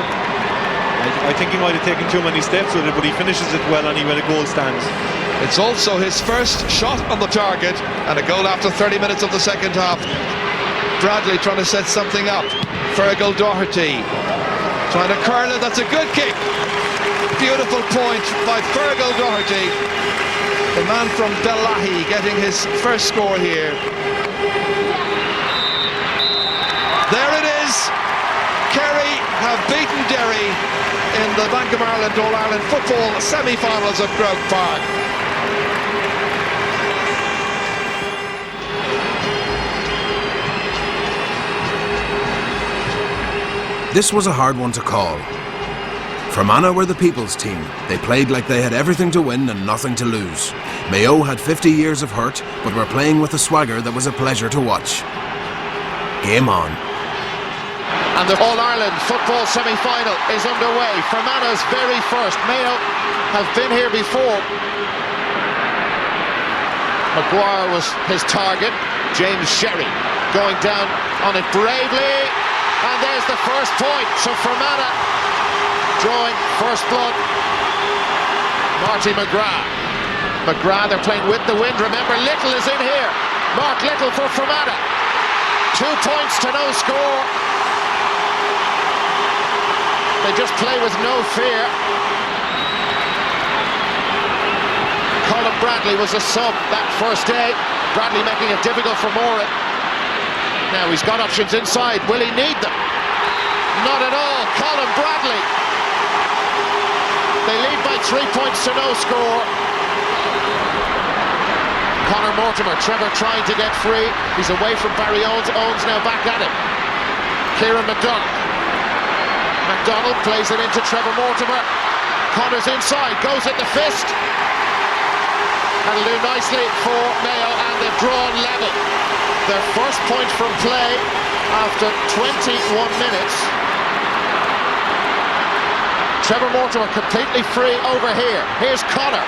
I think he might have taken too many steps with it, but he finishes it well anyway. The goal stands. It's also his first shot on the target and a goal after 30 minutes of the second half. Bradley trying to set something up. Fergal Doherty trying to curl it. That's a good kick. Beautiful point by Fergal Doherty, the man from Delahi, getting his first score here. There it is. Kerry have beaten Derry in the Bank of Ireland All-Ireland football semi-finals at Croke Park. This was a hard one to call. Fermanagh were the people's team. They played like they had everything to win and nothing to lose. Mayo had 50 years of hurt, but were playing with a swagger that was a pleasure to watch. Game on. And the All-Ireland football semi-final is underway. Fermanagh's very first. Mayo have been here before. Maguire was his target. James Sherry going down on it bravely. And there's the first point. So Fermanagh drawing first blood. Marty McGrath. McGrath, they're playing with the wind. Remember, Little is in here. Mark Little for Fermanagh. 2 points to no score. They just play with no fear. Colin Bradley was a sub that first day. Bradley making it difficult for Moran. Now he's got options inside. Will he need them? Not at all. Colin Bradley. They lead by 3 points to no score. Conor Mortimer, Trevor trying to get free. He's away from Barry Owens. Owens now back at him. Kieran McDonald. McDonald plays it into Trevor Mortimer. Connor's inside, goes at the fist. That'll do nicely for Mayo, and they've drawn level. Their first point from play after 21 minutes. Trevor Mortimer completely free over here. Here's Connor.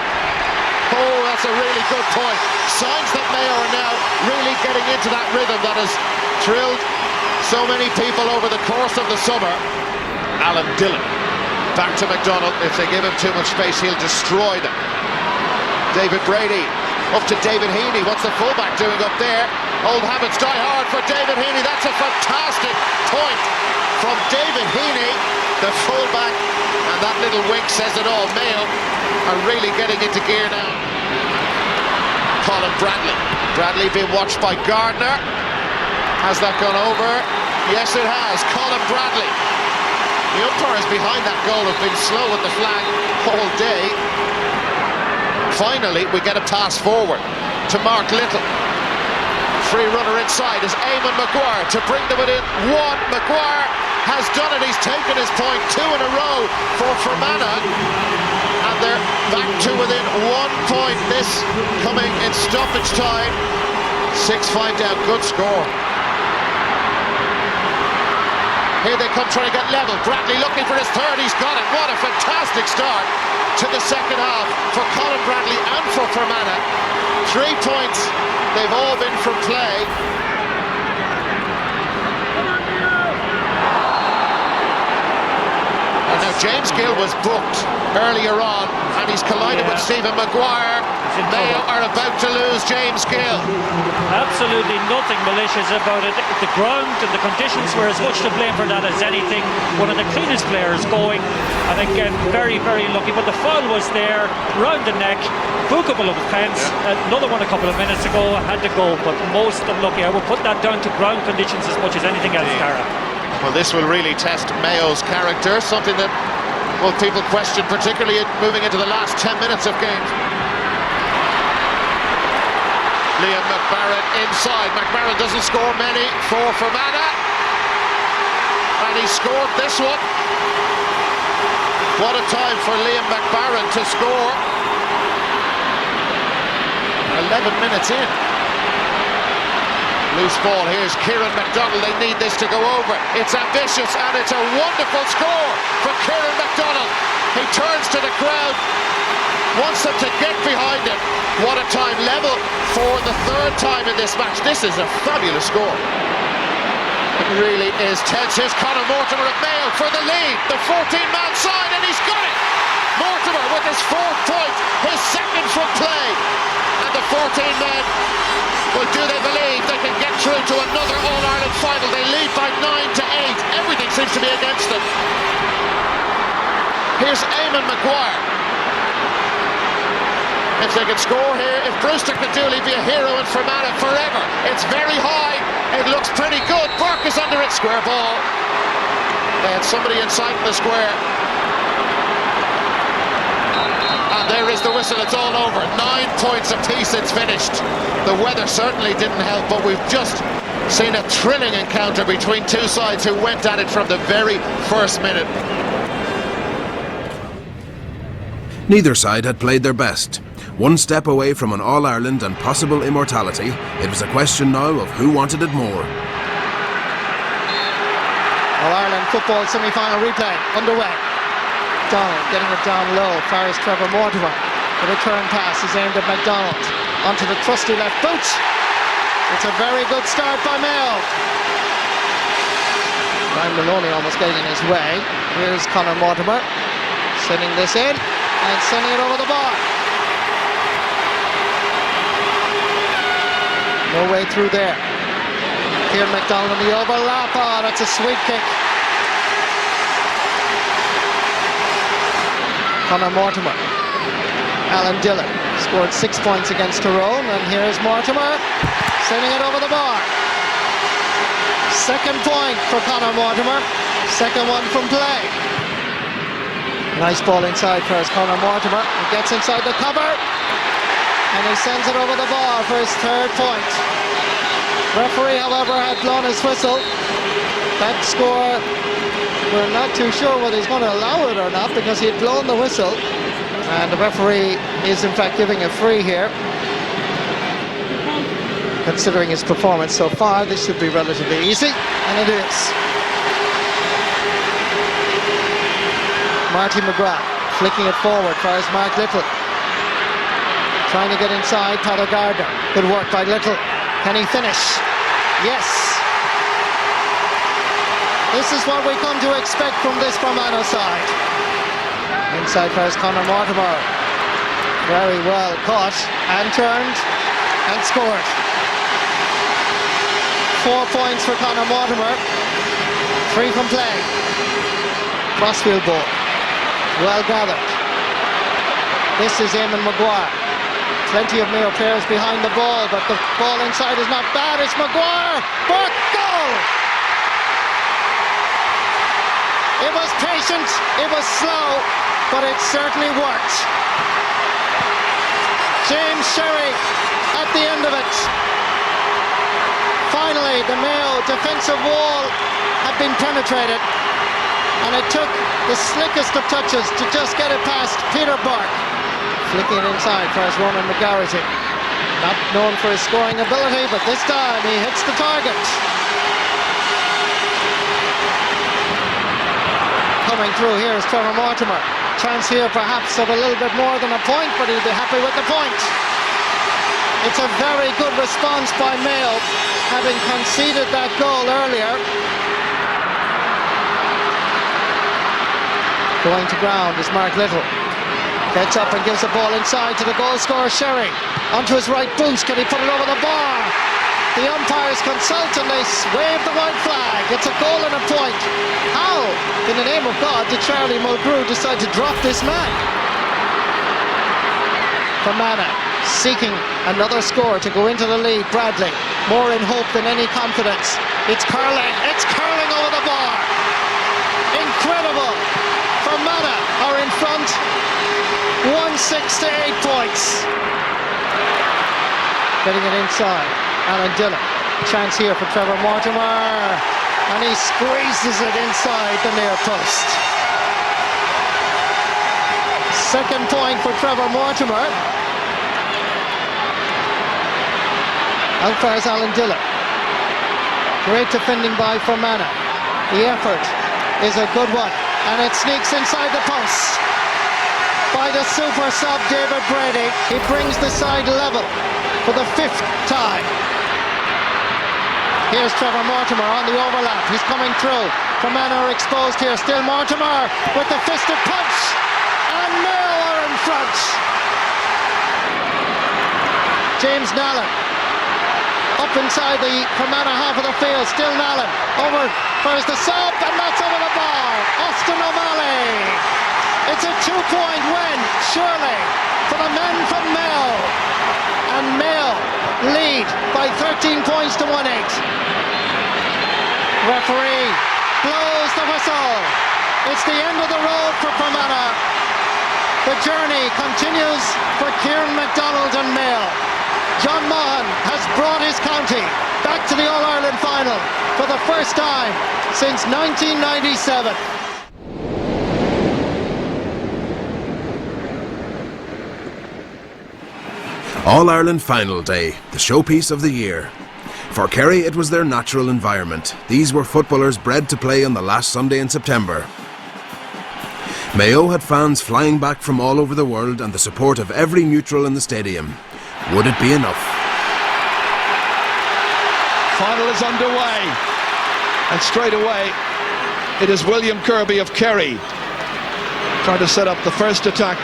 Oh, that's a really good point. Signs that Mayo are now really getting into that rhythm that has thrilled so many people over the course of the summer. Alan Dillon back to McDonald. If they give him too much space, he'll destroy them. David Brady up to David Heaney. What's the fullback doing up there? Old habits die hard for David Heaney. That's a fantastic point from David Heaney, the fullback, and that little wink says it all. Mayo are really getting into gear now. Colin Bradley. Bradley being watched by Gardner. Has that gone over? Yes, it has. Colin Bradley. The umpires behind that goal have been slow with the flag all day. Finally, we get a pass forward to Mark Little. Free runner inside is Eamon Maguire to bring them within one. Maguire has done it. He's taken his point. 2 in a row for Fermanagh. And they're back to within 1 point. This coming in stoppage time. 6-5 down. Good score. Here they come trying to get level. Bradley looking for his third. He's got it. What a fantastic start to the second half for Colin Bradley and for Fermanagh. 3 points. They've all been from play. And now James Gill was booked earlier on, and he's collided with Stephen Maguire. Mayo are about to lose James Gill. Absolutely nothing malicious about it. The ground and the conditions were as much to blame for that as anything. One of the cleanest players going, and again very, very lucky. But the foul was there, round the neck, bookable offence. Another one a couple of minutes ago had to go, but most unlucky. I would put that down to ground conditions as much as anything else, Cara. Well, this will really test Mayo's character, something that, well, people question, particularly moving into the last 10 minutes of games. Liam McBarron inside. McBarron doesn't score many for Fermanagh, and he scored this one. What a time for Liam McBarron to score. 11 minutes in. Loose ball. Here's Kieran McDonald. They need this to go over. It's ambitious, and it's a wonderful score for Kieran McDonald. He turns to the crowd, wants them to get behind him. What a time. Level for the third time in this match. This is a fabulous score. It really is tense. Here's Conor Mortimer of Mayo for the lead. The 14-man side, and he's got it! Mortimer with his 4th point, his 2nd from play. And the 14 men, well, do they believe they can get through to another All-Ireland final? They lead by 9-8. Everything seems to be against them. Here's Eamon Maguire. If they can score here, if Brewster can do it, he'd be a hero in Fermanagh forever. It's very high. It looks pretty good. Burke is under it. Square ball. They had somebody inside the square. And there is the whistle. It's all over. 9 points apiece. It's finished. The weather certainly didn't help, but we've just seen a thrilling encounter between two sides who went at it from the very first minute. Neither side had played their best. One step away from an All-Ireland and possible immortality, it was a question now of who wanted it more. All-Ireland football semi-final replay underway. Donald getting it down low. Fires Trevor Mortimer. The return pass is aimed at MacDonald. Onto the trusty left boot. It's a very good start by Mayo. Ryan Maloney almost getting in his way. Here's Conor Mortimer sending this in and sending it over the bar. No way through there. Here MacDonald on the overlap. Oh, that's a sweet kick. Conor Mortimer. Alan Dillon scored 6 points against Tyrone, and here's Mortimer sending it over the bar. 2nd point for Conor Mortimer. 2nd one from play. Nice ball inside first. Conor Mortimer. He gets inside the cover. And he sends it over the bar for his 3rd point. Referee, however, had blown his whistle. That score, we're not too sure whether he's going to allow it or not, because he had blown the whistle. And the referee is in fact giving a free here. Considering his performance so far, this should be relatively easy, and it is. Marty McGrath flicking it forward for his Mark Little. Trying to get inside, Tyler Gardner. Good work by Little. Can he finish? Yes. This is what we come to expect from this Fermanagh side. Inside first, Conor Mortimer. Very well caught and turned and scored. 4 points for Conor Mortimer. 3 from play. Crossfield ball. Well gathered. This is Eamon Maguire. Plenty of Mayo players behind the ball, but the ball inside is not bad. It's Maguire. Burke, goal! It was patient, it was slow, but it certainly worked. James Sherry at the end of it. Finally, the Mayo defensive wall had been penetrated, and it took the slickest of touches to just get it past Peter Burke. Flicking it inside for his Ronan McGarrity. Not known for his scoring ability, but this time he hits the target. Coming through here is Trevor Mortimer. Chance here perhaps of a little bit more than a point, but he'll be happy with the point. It's a very good response by Mayo, having conceded that goal earlier. Going to ground is Mark Little. Gets up and gives the ball inside to the goal scorer Sherry. Onto his right boot. Can he put it over the bar? The umpires consult and they wave the white flag. It's a goal and a point. How, in the name of God, did Charlie Mulgrew decide to drop this man? Fermanagh seeking another score to go into the lead. Bradley, more in hope than any confidence. It's curling. It's curling over the bar. Incredible. Fermanagh are in front. 1-6 to 8 points. Getting it inside. Alan Dillon. Chance here for Trevor Mortimer. And he squeezes it inside the near post. 2nd point for Trevor Mortimer. Out far is Alan Dillon. Great defending by Fermanagh. The effort is a good one. And it sneaks inside the post. By the super sub David Brady. He brings the side level for the 5th time. Here's Trevor Mortimer on the overlap. He's coming through. Fermanagh are exposed here. Still Mortimer with the fisted punch. And Mayo are in front. James Nallen up inside the Fermanagh half of the field. Still Nallen. Over first the sub, and that's over the bar. Austin O'Malley. It's a 2-point win, surely, for the men from Mayo. And Mayo lead by 13 points to 1-8. Referee blows the whistle. It's the end of the road for Fermanagh. The journey continues for Kieran MacDonald and Mayo. John Maughan has brought his county back to the All-Ireland final for the first time since 1997. All-Ireland Final Day, the showpiece of the year. For Kerry, it was their natural environment. These were footballers bred to play on the last Sunday in September. Mayo had fans flying back from all over the world and the support of every neutral in the stadium. Would it be enough? Final is underway, and straight away it is William Kirby of Kerry trying to set up the first attack.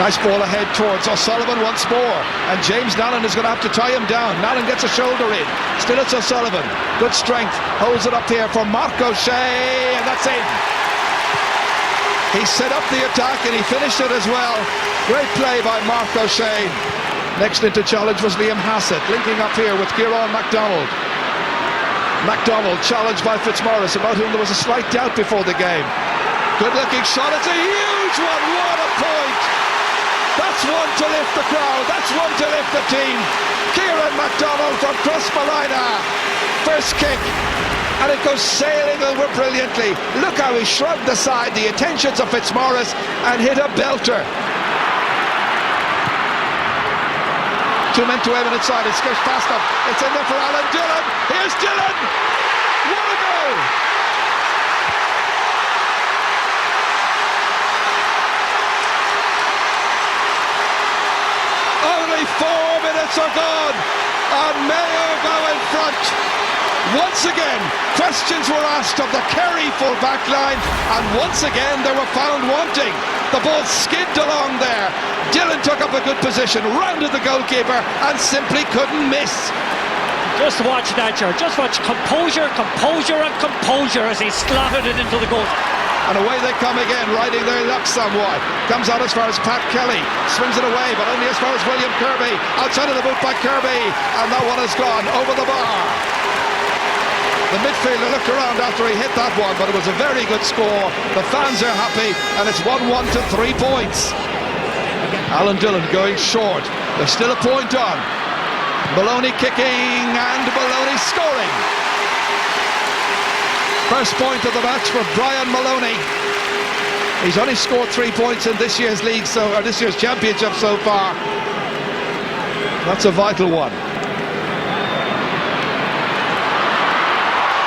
Nice ball ahead towards O'Sullivan once more, and James Nallen is going to have to tie him down. Nallen gets a shoulder in. Still it's O'Sullivan. Good strength. Holds it up here for Mark O'Shea, and that's in. He set up the attack and he finished it as well. Great play by Mark O'Shea. Next into challenge was Liam Hassett, linking up here with Kieran MacDonald. MacDonald challenged by Fitzmaurice, about whom there was a slight doubt before the game. Good looking shot. It's a huge one. What a point. That's one to lift the crowd. That's one to lift the team. Kieran MacDonald from Crossmalina. First kick. And it goes sailing over brilliantly. Look how he shrugged aside the attentions of Fitzmaurice and hit a belter. 2 men to aim inside. It skips past them. It's in there for Alan Dillon. Here's Dillon. What a goal! Only 4 minutes are gone, and Mayo go in front. Once again, questions were asked of the Kerry full back line, and once again they were found wanting. The ball skidded along there. Dillon took up a good position, rounded the goalkeeper, and simply couldn't miss. Just watch that, Ger. Just watch composure, composure, and composure as he slotted it into the goal. And away they come again, riding their luck somewhat. Comes out as far as Pat Kelly, swings it away, but only as far as William Kirby. Outside of the boot by Kirby, and that one has gone over the bar. The midfielder looked around after he hit that one, but it was a very good score. The fans are happy, and it's 1-1 to 3 points. Alan Dillon going short. There's still a point on. Maloney kicking, and Maloney scoring. First point of the match for Brian Maloney. He's only scored 3 points in this year's league, or this year's championship so far. That's a vital one.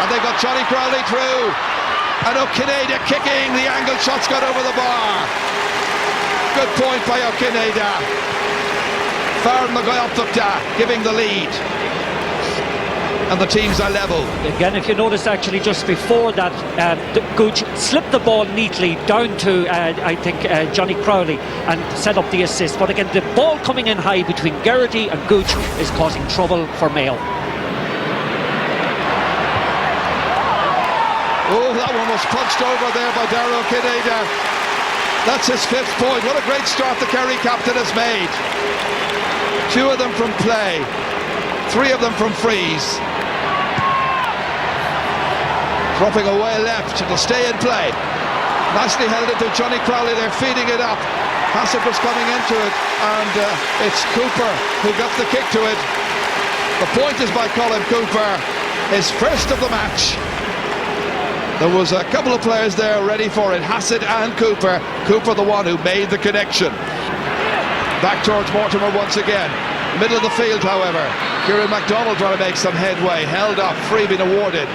And they got Johnny Crowley through. And O'Kineda kicking. The angled shot's got over the bar. Good point by O'Kineda. Fermanagh giving the lead. And the teams are level. Again, if you notice, actually, just before that, Gooch slipped the ball neatly down to, I think, Johnny Crowley and set up the assist. But again, the ball coming in high between Geraghty and Gooch is causing trouble for Mayo. Oh, that one was punched over there by Darragh O'Kineda. That's his 5th point. What a great start the Kerry captain has made. 2 of them from play, 3 of them from frees. Dropping away left, it'll stay in play. Nicely held into Johnny Crowley, they're feeding it up. Hassett was coming into it, and it's Cooper who got the kick to it. The point is by Colin Cooper, his first of the match. There was a couple of players there ready for it, Hassett and Cooper. Cooper the one who made the connection. Back towards Mortimer once again. Middle of the field, however. Kieran MacDonald trying to make some headway. Held up, free being awarded.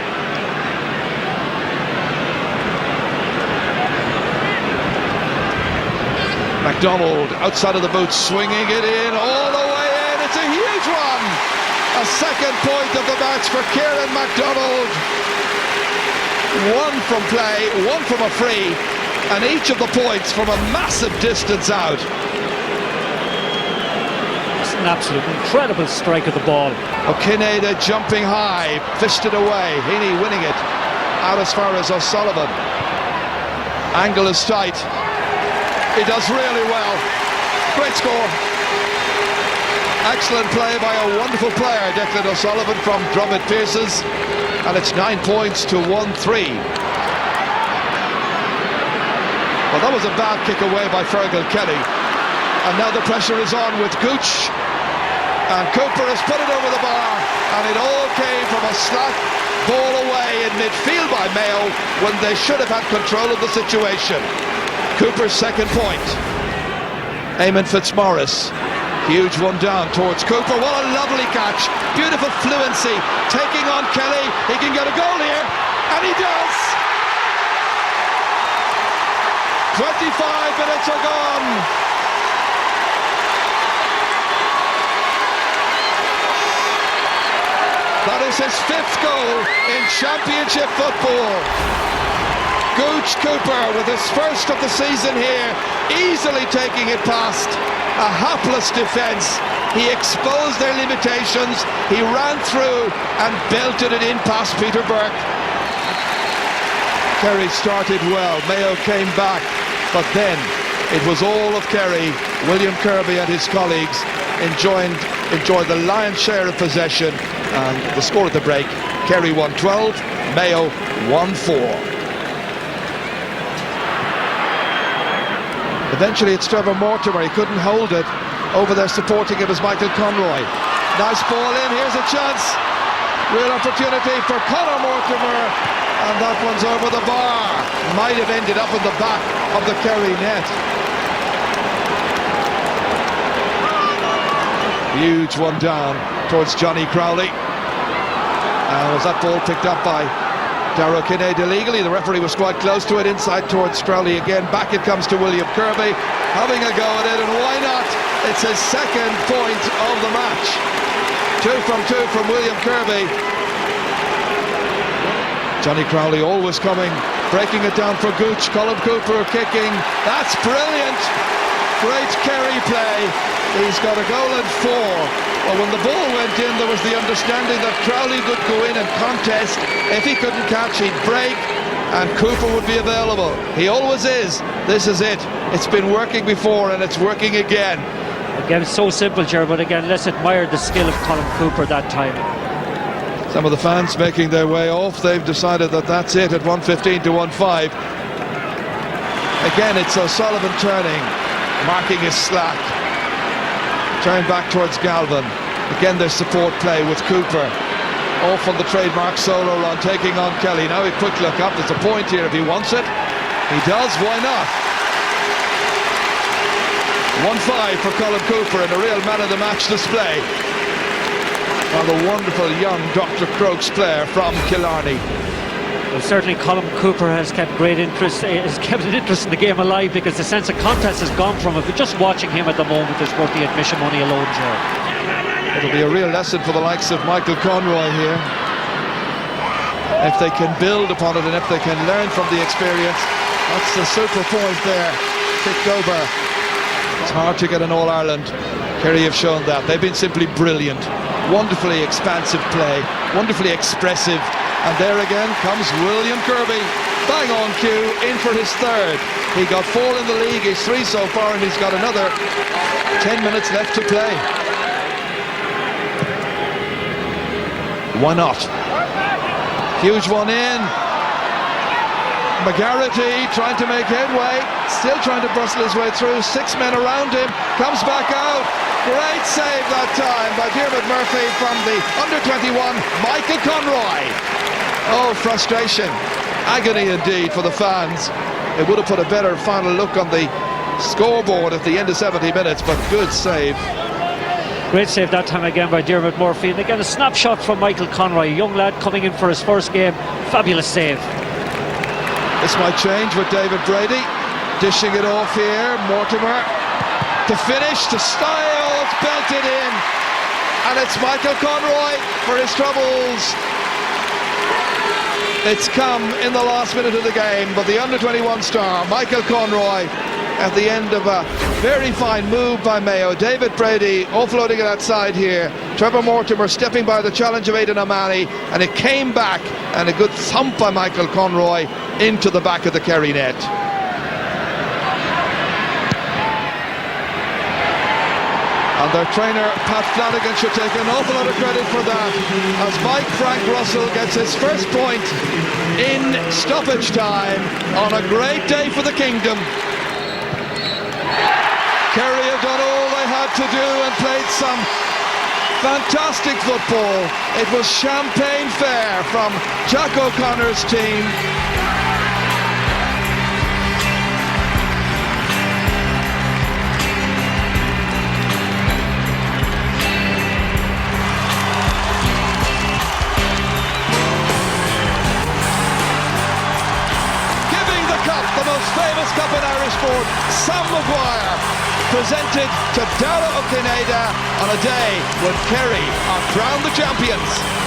MacDonald outside of the boot, swinging it in all the way in. It's a huge one. A second point of the match for Kieran MacDonald. One from play, one from a free, and each of the points from a massive distance out. It's an absolute incredible strike of the ball. O'Kineda jumping high, fisted away. Heaney winning it out as far as O'Sullivan. Angle is tight. He does really well. Great score. Excellent play by a wonderful player, Declan O'Sullivan from Drummond Pearces. And it's 9 points to 1-3. Well, that was a bad kick away by Fergal Kelly. And now the pressure is on with Gooch. And Cooper has put it over the bar. And it all came from a slack ball away in midfield by Mayo when they should have had control of the situation. Cooper's second point. Eamon Fitzmaurice. Huge one down towards Cooper. What a lovely catch. Beautiful fluency. Taking on Kelly. He can get a goal here. And he does. 25 minutes are gone. That is his 5th goal in Championship football. Gooch Cooper with his first of the season here, easily taking it past a hapless defence. He exposed their limitations, he ran through and belted it in past Peter Burke. Kerry started well, Mayo came back, but then it was all of Kerry. William Kirby and his colleagues enjoyed the lion's share of possession, and the score at the break, Kerry won 12, Mayo won 4. Eventually it's Trevor Mortimer, he couldn't hold it. Over there supporting him is Michael Conroy. Nice ball in, here's a chance. Real opportunity for Conor Mortimer, and that one's over the bar. Might have ended up in the back of the Kerry net. Huge one down towards Johnny Crowley. Was that ball picked up by Darragh Kinnaid illegally? The referee was quite close to it. Inside towards Crowley again. Back it comes to William Kirby, having a go at it, and why not? It's his second point of the match. 2 from 2 from William Kirby. Johnny Crowley always coming, breaking it down for Gooch. Colin Cooper kicking. That's brilliant. Great Kerry play. He's got a goal and 4. Well, when the ball went in, there was the understanding that Crowley could go in and contest. If he couldn't catch, he'd break, and Cooper would be available. He always is. This is it. It's been working before, and it's working again. Again, it's so simple, Gerard, but again, let's admire the skill of Colin Cooper that time. Some of the fans making their way off. They've decided that that's it at 1:15 to 1:5. Again, it's O'Sullivan turning, marking his slack. Turn back towards Galvin. Again, there's support play with Cooper. Off on the trademark solo run, taking on Kelly. Now a quick look up. There's a point here if he wants it. He does, why not? 1-5 for Colin Cooper in a real man of the match display. And the wonderful young Dr. Croke's player from Killarney. Well, certainly Colin Cooper has kept great interest, has kept an interest in the game alive, because the sense of contest has gone from it. But just watching him at the moment is worth the admission money alone, Gerard. It'll be a real lesson for the likes of Michael Conroy here. If they can build upon it and if they can learn from the experience. That's the super point there. Kicked over. It's hard to get an All-Ireland. Kerry have shown that. They've been simply brilliant. Wonderfully expansive play. Wonderfully expressive. And there again comes William Kirby. Bang on cue, in for his 3rd. He got 4 in the league, he's 3 so far, and he's got another 10 minutes left to play. Why not? Huge one in. McGarrity trying to make headway, still trying to bustle his way through. 6 men around him, comes back out. Great save that time by Diarmuid Murphy from the under-21, Michael Conroy. Oh, frustration, agony indeed for the fans. It would have put a better final look on the scoreboard at the end of 70 minutes, but good save. Great save that time again by Diarmuid Murphy. And again, a snapshot from Michael Conroy, a young lad coming in for his first game. Fabulous save. This might change with David Brady. Dishing it off here, Mortimer. To finish, to Styles, belted in. and it's Michael Conroy for his troubles. It's come in the last minute of the game, but the under-21 star, Michael Conroy, at the end of a very fine move by Mayo. David Brady offloading it outside here. Trevor Mortimer stepping by the challenge of Aidan O'Mahony, and it came back, and a good thump by Michael Conroy into the back of the Kerry net. And their trainer, Pat Flanagan, should take an awful lot of credit for that, as Mike Frank Russell gets his first point in stoppage time on a great day for the Kingdom. Kerry have done all they had to do and played some fantastic football. It was champagne fair from Jack O'Connor's team. The most famous cup in Irish sport, Sam Maguire, presented to Dara O'Cinada on a day when Kerry are crowned the champions.